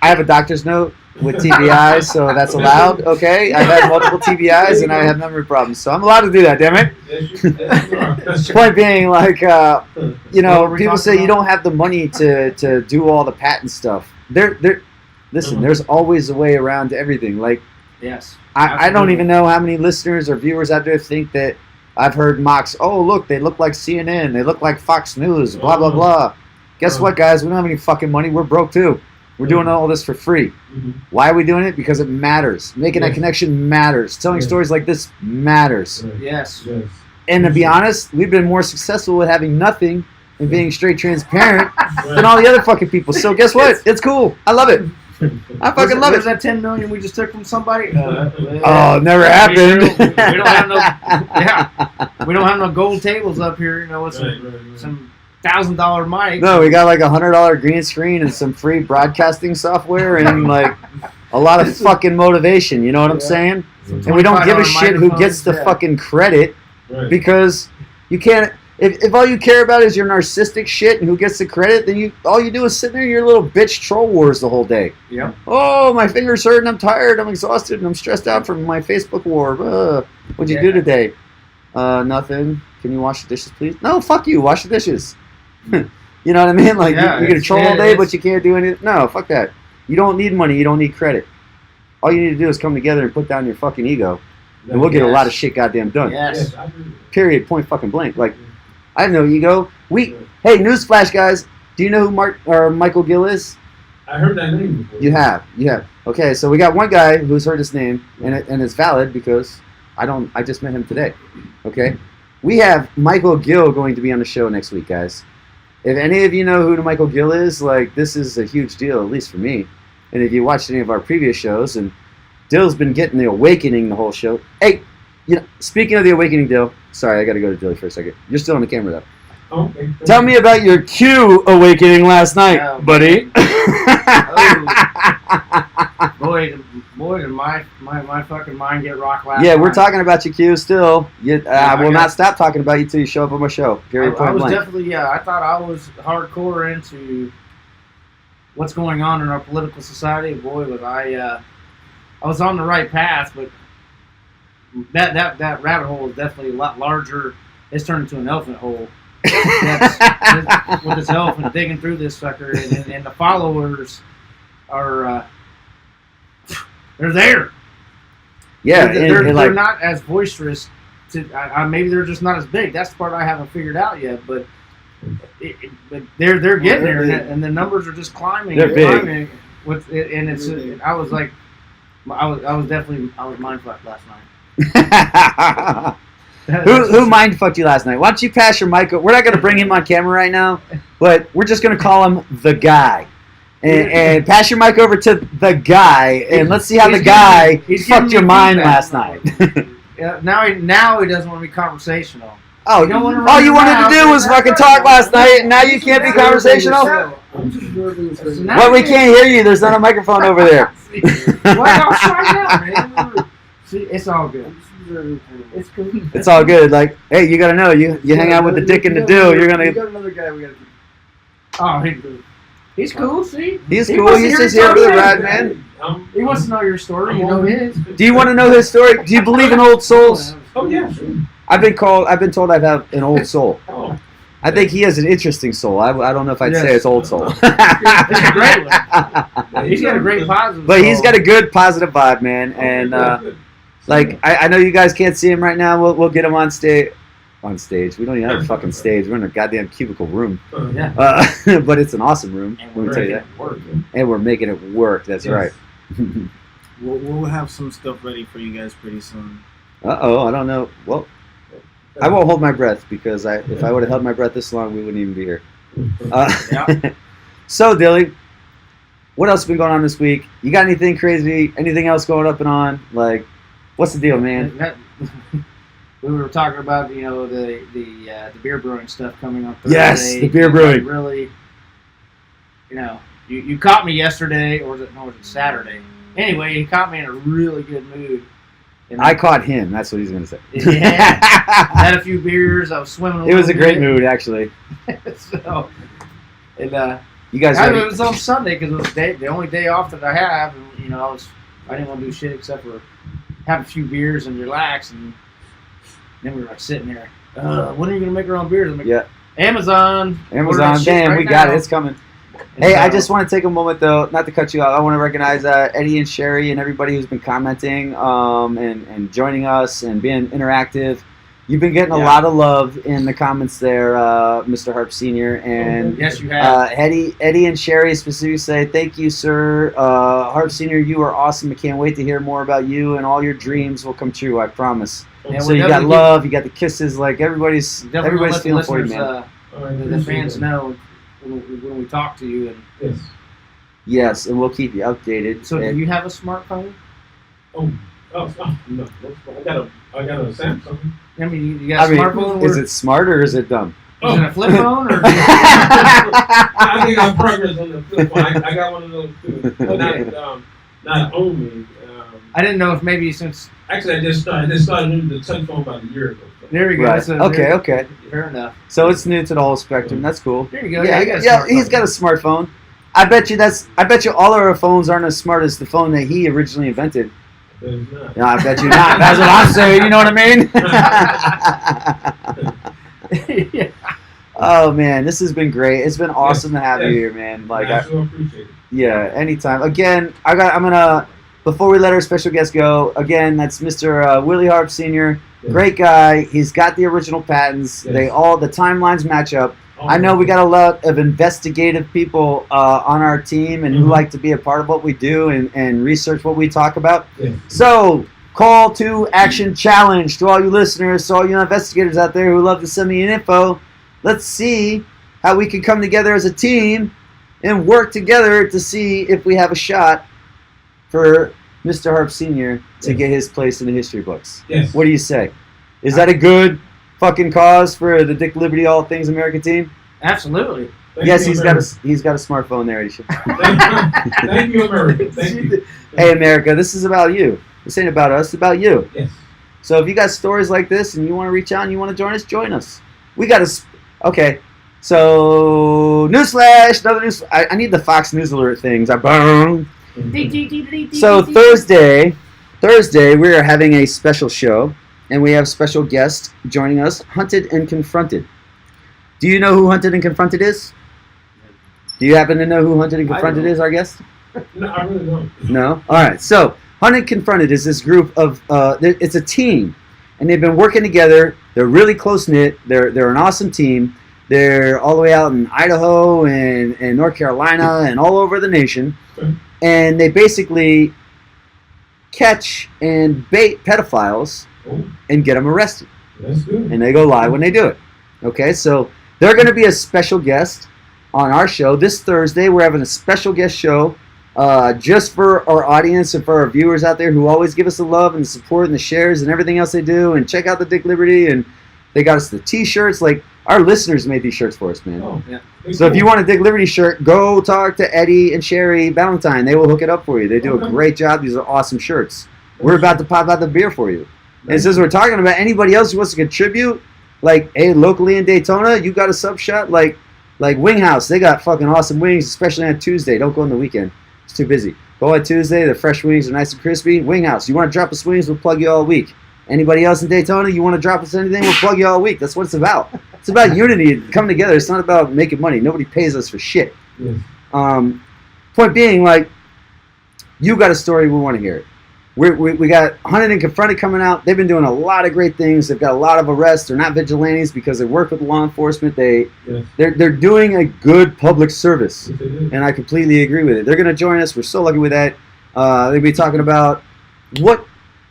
have a doctor's note with TBIs, so that's allowed. Okay, I've had multiple TBIs and I have memory problems, so I'm allowed to do that. Damn it. Yes, you are. That's Point being, like, What were we people say talking you don't have the money to do all the patent stuff. Listen, there's always a way around everything. Like, Yes. I don't Absolutely. even know how many listeners or viewers out there think that I've heard mocks, oh, look, they look like CNN, they look like Fox News, blah, blah, blah. Guess what, guys? We don't have any fucking money. We're broke, too. We're doing all this for free. Mhm. Why are we doing it? Because it matters. Making that Yes. connection matters. Telling Yes. stories like this matters. Right. Yes. Yes. And to be honest, we've been more successful with having nothing and being straight transparent than all the other fucking people. So guess what? It's cool. I love it. I fucking love Where's it. that $10 million we just took from somebody? Oh, it never happened. We don't have no. Yeah, we don't have no gold tables up here. With some $1,000 mics. No, we got like $100 green screen and some free broadcasting software and like a lot of fucking motivation. You know what I'm Yeah. saying? Some And we don't give a $25 shit who gets the microphones, yeah. fucking credit Right. because you can't. If all you care about is your narcissistic shit and who gets the credit, then all you do is sit there in your little bitch troll wars the whole day. Yep. Oh, my fingers hurt and I'm tired, I'm exhausted, and I'm stressed out from my Facebook war. What'd you do today? Nothing. Can you wash the dishes, please? No, fuck you. Wash the dishes. You know what I mean? Like, Yeah, you're going to troll all day, it's- but you can't do anything. No, fuck that. You don't need money. You don't need credit. All you need to do is come together and put down your fucking ego, and we'll get a Yes. lot of shit goddamn done. Yes. Yes, I agree. Period. Point fucking blank. Like, I have no ego. Hey, newsflash, guys. Do you know who Michael Gill is? I heard that name before. You have. Okay, so we got one guy who's heard his name, and it's valid because I just met him today. Okay, we have Michael Gill going to be on the show next week, guys. If any of you know who Michael Gill is, like, this is a huge deal, at least for me. And if you watched any of our previous shows, and Dill's been getting the awakening the whole show. Hey, speaking of the awakening, Dill. Sorry, I got to go to Dilly for a second. You're still on the camera though. Okay. Tell me about your Q awakening last night, Oh, buddy. Boy, Boy, did my fucking mind get rocked last Yeah, we're night. talking about you, Q. Still, I will not stop talking about you till you show up on my show. Period. I Point was blank. definitely, I thought I was hardcore into what's going on in our political society. Boy, was I was on the right path, but that rabbit hole is definitely a lot larger. It's turned into an elephant hole. With this elephant digging through this sucker, and the followers are they're there. Yeah, they're not as boisterous. Maybe they're just not as big. That's the part I haven't figured out yet. But but they're getting there, and the numbers are just climbing. They're big. Climbing with it, and it's. I was like, I was mind fucked last night. Who mind fucked you last night? Why don't you pass your mic? We're not going to bring him on camera right now, but we're just going to call him the guy. And pass your mic over to the guy, and let's see how the guy fucked your mind last night. Now he doesn't want to be conversational. Oh, all you wanted to do was fucking talk last night, and now you can't be conversational? I'm just observing this right now. Well, we can't hear you. There's not a microphone over there. Well, I'll try now, man. See, it's all good. I'm just observing. It's cool. It's all good. Like, hey, you got to know, you hang out with the dick and the do, you're going We to... got another guy we got to Oh, he's cool. See, He's He cool. wants to He's hear just his here for the story. ride, man. he wants to know your story. You know his. Do you want to know his story? Do you believe in old souls? Oh yeah, sure. I've been told I have an old soul. Oh, I think he has an interesting soul. I don't know if I'd say Yes. it's old soul. It's a great one. He's got a great positive. But he's soul. got a good positive vibe, man. And like I know you guys can't see him right now. We'll get him on stage. On stage. We don't even have a fucking stage. We're in a goddamn cubicle room. Yeah. But it's an awesome room. And Let me we're tell you making that. it work. And we're making it work. That's right. We'll have some stuff ready for you guys pretty soon. I don't know. Well, I won't hold my breath because if I would have held my breath this long, we wouldn't even be here. So, Dilly, what else has been going on this week? You got anything crazy? Anything else going up and on? Like, what's the deal, man? We were talking about the beer brewing stuff coming on Thursday. Yes, the beer brewing. Really, you caught me yesterday, or was it Saturday? Anyway, you caught me in a really good mood. And I caught him. That's what he's going to say. Yeah. Had a few beers. I was swimming. It was a great mood, actually. So, and You guys it ready? was on Sunday because it was the only day off that I have, and I didn't want to do shit except for have a few beers and relax, and then we were like sitting there. When are you gonna make our own beers? I'm like, Yeah. Amazon. Order Amazon, that shit damn, right we got now. it. It's coming. And Hey, I so- just want to take a moment, though, not to cut you off. I want to recognize Eddie and Sherry and everybody who's been commenting and joining us and being interactive. You've been getting a Yeah. lot of love in the comments there, Mr. Harp Sr. And Yes, you have. Eddie and Sherry specifically say, thank you, sir. Harp Sr., you are awesome. I can't wait to hear more about you, and all your dreams will come true, I promise. And So we're you got definitely love, you got the kisses, like everybody's definitely gonna let the feeling for you, listeners, man. the fans know when we talk to you. And Yes. Yes, and we'll keep you updated. so, And- do you have a smartphone? Oh, no. I got a Samsung. I mean, you got a smartphone. is it smart or is it dumb? Is it a flip phone or? I think I'm progress on the flip phone. I got one of those too. But not only. I didn't know if maybe since Actually, I just started using the touch phone about a year ago. there we go. Right. So Okay. Fair enough. So it's new to the whole spectrum. That's cool. There you go. Yeah, you got a he's smartphone. got a smartphone. I bet you all our phones aren't as smart as the phone that he originally invented. There's not. No, I bet you not. That's what I'm saying. You know what I mean? Yeah. Oh man, this has been great. It's been awesome to have you here, man. Like, I sure appreciate it. yeah, anytime. Again, I'm gonna before we let our special guest go. Again, that's Mr. Willie Harp Sr. Yes. Great guy. He's got the original patents. Yes. The timelines match up. I know we got a lot of investigative people on our team and who Mhm. like to be a part of what we do and research what we talk about. Yes. So, call to action challenge to all you listeners, to all you investigators out there who love to send me an info. Let's see how we can come together as a team and work together to see if we have a shot for Mr. Harp Sr. to Yes. get his place in the history books. Yes. What do you say? Is that a good fucking cause for the Dick Liberty All Things America team? Absolutely. Yes, you, he's got a smartphone there. He should. Thank you, America. Thank you. Hey, America, this is about you. This ain't about us. It's about you. Yes. So if you got stories like this and you want to reach out and you want to join us. We got to. Okay. So newsflash, another news. I need the Fox News alert things. I burn. So Thursday, we are having a special show, and we have special guests joining us. Hunted and Confronted. Do you know who Hunted and Confronted is? Do you happen to know who Hunted and Confronted is, our guest? No, I really don't. No? All right. So Hunted and Confronted is this group of, it's a team, and they've been working together. They're really close-knit. They're an awesome team. They're all the way out in Idaho and North Carolina and all over the nation. Okay. And they basically catch and bait pedophiles Oh, and get them arrested. that's good. And they go live when they do it. Okay, so they're going to be a special guest on our show this Thursday. We're having a special guest show just for our audience and for our viewers out there who always give us the love and the support and the shares and everything else they do. And check out the Dick Liberty, and they got us the T-shirts. Like, our listeners made these shirts for us, man. Oh, Yeah. So if you want a Dick Liberty shirt, go talk to Eddie and Sherry Valentine. They will hook it up for you. They do a Okay. great job. These are awesome shirts. We're about to pop out the beer for you. And since we're talking about anybody else who wants to contribute, like, hey, locally in Daytona, you got a sub shop like Wing House. They got fucking awesome wings, especially on Tuesday. Don't go on the weekend. It's too busy. Go on Tuesday. The fresh wings are nice and crispy. Wing House. You want to drop us wings, we'll plug you all week. Anybody else in Daytona, you want to drop us anything, we'll plug you all week. That's what it's about. It's about unity, coming together. It's not about making money. Nobody pays us for shit. Yes. Point being, like, you got a story, we want to hear it. We got Hunted and Confronted coming out. They've been doing a lot of great things. They've got a lot of arrests. They're not vigilantes because they work with law enforcement. Yes. They're doing a good public service, Yes, they do. and I completely agree with it. They're going to join us. We're so lucky with that. They'll be talking about what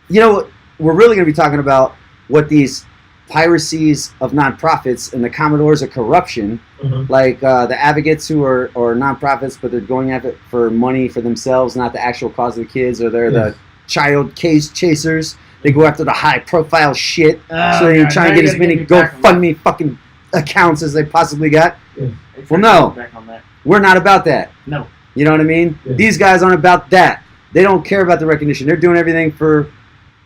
we're really going to be talking about what these piracies of nonprofits and the Commodores of corruption, Uh-huh. like the advocates who are nonprofits, but they're going after it for money for themselves, not the actual cause of the kids, or they're the Yes. child case chasers. They go after the high profile shit, Oh, so they God, try now and get you as gotta many get me back on that. GoFundMe fucking accounts as they possibly got. Yes. Well, no. Back on that. We're not about that. No. You know what I mean? Yeah. These guys aren't about that. They don't care about the recognition. They're doing everything for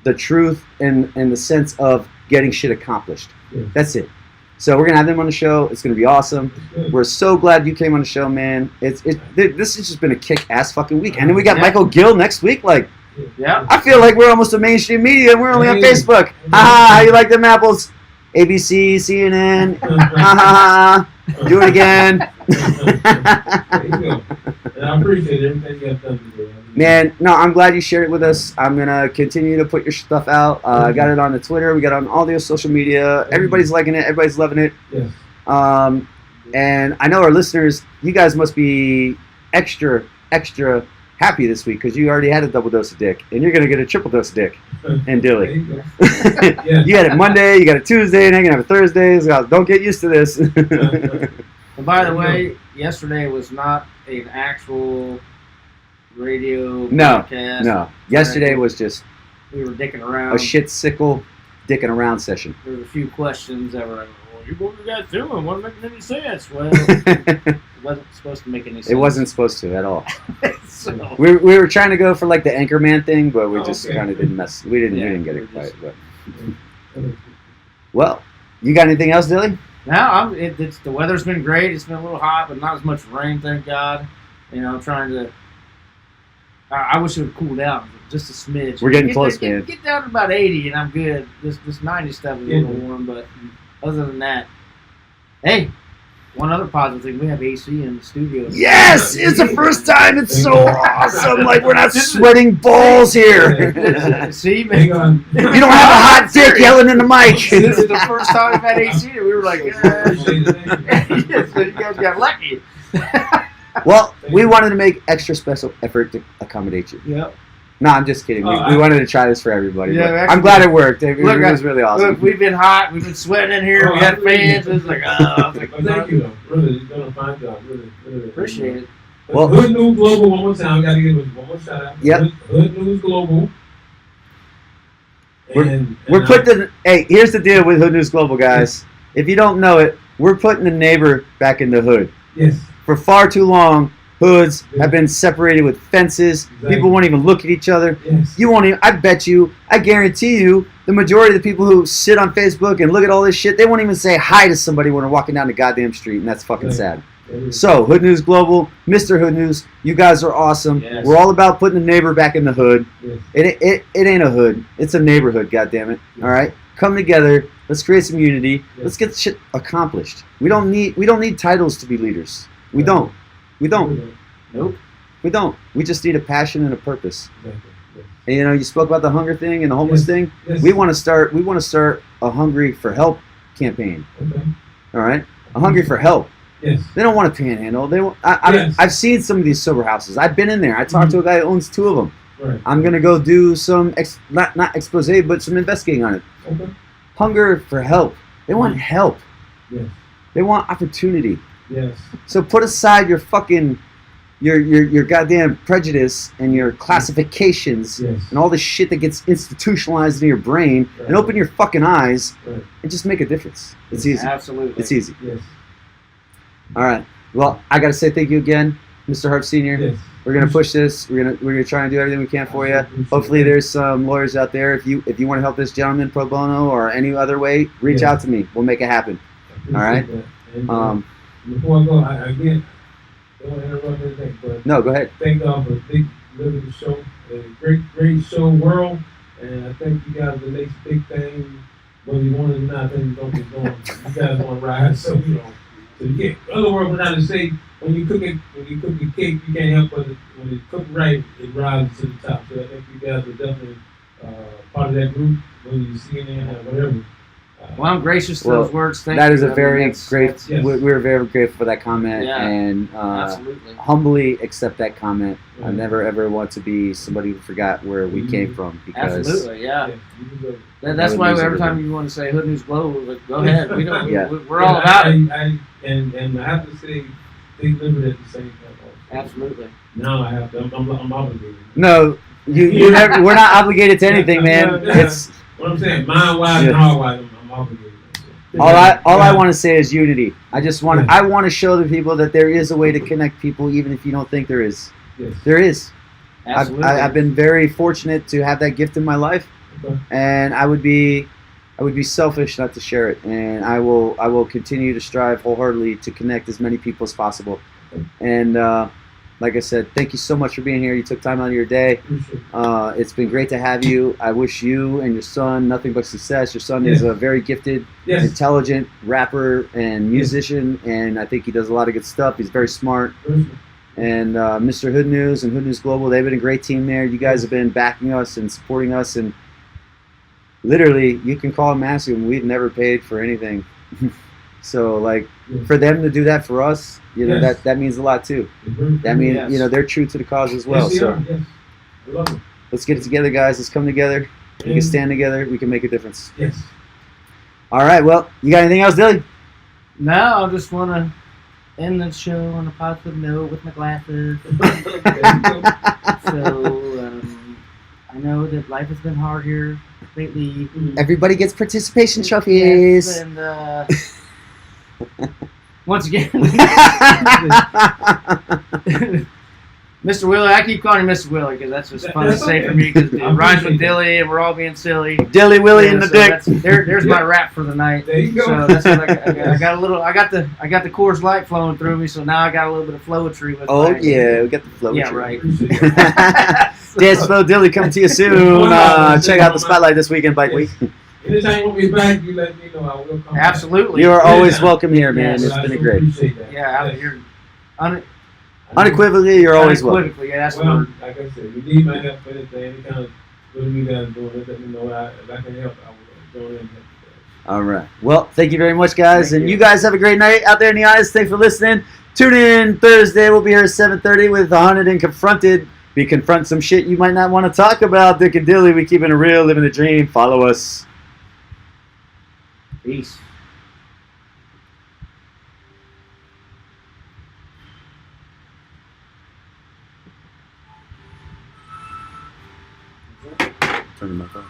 the truth and the sense of getting shit accomplished. Yeah. That's it. So we're gonna have them on the show. It's gonna be awesome. That's good. We're so glad you came on the show, man. This has just been a kick-ass fucking week. And then we got Yeah. Michael Gill next week. Like, Yeah. I feel like we're almost a mainstream media. We're only on Hey. Facebook. Ah, how you like them apples? ABC, CNN. Ha ha ha. Do it again. There you go. And I appreciate everything you have done today. Man, no, I'm glad you shared it with us. I'm gonna continue to put your stuff out. I got it on the Twitter. We got it on all the social media. Everybody's liking it. Everybody's loving it. Yes. And I know our listeners, you guys must be extra happy this week because you already had a double dose of dick, and you're gonna get a triple dose of dick and There dilly. you go. Yeah. You had it Monday, you got it Tuesday, and then you're gonna have it Thursday. So don't get used to this. And by the way, yesterday was not an actual radio No, podcast. No, yesterday was just We were dicking around. a shit sickle dicking around session. There were a few questions that were like, well, what are you guys doing? What making any sense? Well, it wasn't supposed to make any sense. It wasn't supposed to at all. So, We were trying to go for like the Anchorman thing, but we Oh, just okay. kind of didn't mess. We didn't get we it quite. just- But well, you got anything else, Dilly? now it's the weather's been great. It's been a little hot, but not as much rain, thank God. You know, I'm trying to. I wish it would cool down just a smidge. We're getting Get- close, get, man. Get down to about 80, and I'm good. This 90 stuff is a little Yeah. warm, but other than that, hey, one other positive thing: we have AC in the studio. Yes, it's the first time. It's so awesome. Like we're not sweating balls here. See, Hang man. on. You don't have a hot dick yelling in the This is mic. the first time we've had AC. We were like, so you guys got lucky. Well, we wanted to make extra special effort to accommodate you. Yep. No, I'm just kidding. We wanted to try this for everybody. Yeah, but actually- I'm glad it worked. It Look, was really awesome. Look, we've been hot. We've been sweating in here. Oh, We had I really- fans. It was like, oh, But thank you, though. Really, you've done a fine job. Really. appreciate it. Well- Hood News Global, one more time. Got to give it one more shout out. Yep. Hood News Global. We're putting hey, here's the deal with Hood News Global, guys. If you don't know it, we're putting the neighbor back in the hood. Yes. For far too long, hoods have been separated with fences. Exactly. People won't even look at each other. Yes. You won't even, I bet you, I guarantee you, the majority of the people who sit on Facebook and look at all this shit, they won't even say hi to somebody when they're walking down the goddamn street, and that's fucking Right. sad. That is- So, Hood News Global, Mr. Hood News, you guys are awesome. Yes. We're all about putting the neighbor back in the hood. Yes. It ain't a hood. It's a neighborhood, goddammit. Yes. All right? Come together. Let's create some unity. Yes. Let's get shit accomplished. We don't need titles to be leaders. We don't. We don't. Nope. We don't. We just need a passion and a purpose. Exactly. Yes. And you know, you spoke about the hunger thing and the homeless Yes. thing. Yes. We want to start a Hungry for Help campaign. Okay. All right? A Hungry for Help. Yes. They don't want to panhandle. Yes. I've seen some of these sober houses. I've been in there. I talked to a guy who owns 2 of them. Right. I'm gonna go do some not expose, but some investigating on it. Okay. Hunger for help. They want help. Yes. They want opportunity. Yes. So put aside your fucking your goddamn prejudice and your classifications Yes. and all this shit that gets institutionalized in your brain, and Right. open your fucking eyes Right. and just make a difference. It's easy. Absolutely. It's easy. Yes. All right. Well, I gotta say thank you again, Mr. Harp Senior. Yes. We're gonna push this. We're gonna try and do everything we can for you. Hopefully, there's some lawyers out there. If you want to help this gentleman pro bono or any other way, reach Yes. out to me. We'll make it happen. All right. And, Um, before I go, I again don't want to interrupt anything, but no, go ahead. thank God for Big Liberty Show, a great show world, and I think you guys are the next big thing. Whether you want it or not, I think it's gonna be going. You guys want to rise, so you know. So you can't. In other words, we're not to say when you cook a cake, you can't help but when you cook right, it rises to the top. So I think you guys are definitely part of that group. Whether you see it or whatever. Well, I'm gracious to Well, those words. Thank That you. is I a mean, very that's- great. that's- Yes. We're very grateful for that comment, Yeah. and Absolutely. humbly accept that comment. I Right. never ever want to be somebody who forgot where we came from, because Absolutely. Yeah. Yeah, you deserve it. That's Hood why News every time everything. you want to say Hood News Global, like, go ahead. We don't. Yeah. We're all about it. And I have to say, Big Liberty at the same time. Also. Absolutely. Now I have to. I'm obligated. no, you never. We're not obligated to anything, man. Yeah. It's What I'm saying, mind wise Yeah. and heart wise, I'm obligated. all I Yeah. want to say is unity. I just want. Yeah. I want to show the people that there is a way to connect people, even if you don't think there is. Yes. There is. Absolutely. I've been very fortunate to have that gift in my life, Okay. and I would be selfish not to share it. And I will continue to strive wholeheartedly to connect as many people as possible. And like I said, thank you so much for being here. You took time out of your day. Appreciate it. It's been great to have you. I wish you and your son nothing but success. Your son is Yes. a very gifted, Yes. intelligent rapper and musician, and I think he does a lot of good stuff. He's very smart. And Mr. Hood News and Hood News Global, they've been a great team there. You guys have been backing us and supporting us, and literally, you can call them ask them. We've never paid for anything. So, like, Yes. for them to do that for us, you know, Yes. that means a lot too. That means, Yes. you know, they're true to the cause as well. Yes, they So are. Yes. I love it. let's get it together, guys. Let's come together. We can stand together. We can make a difference. Yes. All right. Well, you got anything else, Dilly? No, I just want to end the show on a positive note with my glasses. There you go. So I know that life has been hard here lately. Everybody gets participation Yes, trophies. and once again, Mr. Willie, I keep calling him Mr. Willie because that's just fun to That's say okay. for me because it I rhymes with appreciate that. Dilly and we're all being silly. Dilly Willie in the So dick. there's my rap for the night. There you go. So that's what I got a little. I got the Coors Light flowing through me, so now I got a little bit of flowetry with. Oh my, yeah, we got the flow. Yeah, tree. right. Appreciate it. Dance Flow Dilly coming to you soon. Check out the spotlight this weekend, Bike Week. Anytime you want me back, you let me know. I will come. Absolutely. You are always Yeah. welcome here, man. Yes. It's Back. been a I so great. appreciate that. Yeah, out Yes. here. Unequivocally, you're always welcome. Unequivocally, yeah, that's the Well, word. like I said, if you need my help for anything, any kind of whatever you guys doing, let me know. If I can help, I will join in. And help you guys. All right. Well, thank you very much, guys. Thank and you. you guys have a great night out there in the eyes. Thanks for listening. Tune in Thursday. We'll be here at 7:30 with The Haunted and Confronted. We confront some shit you might not want to talk about. Dick and Dilly, we keeping it real, living the dream. Follow us. Peace. Turn the mic on.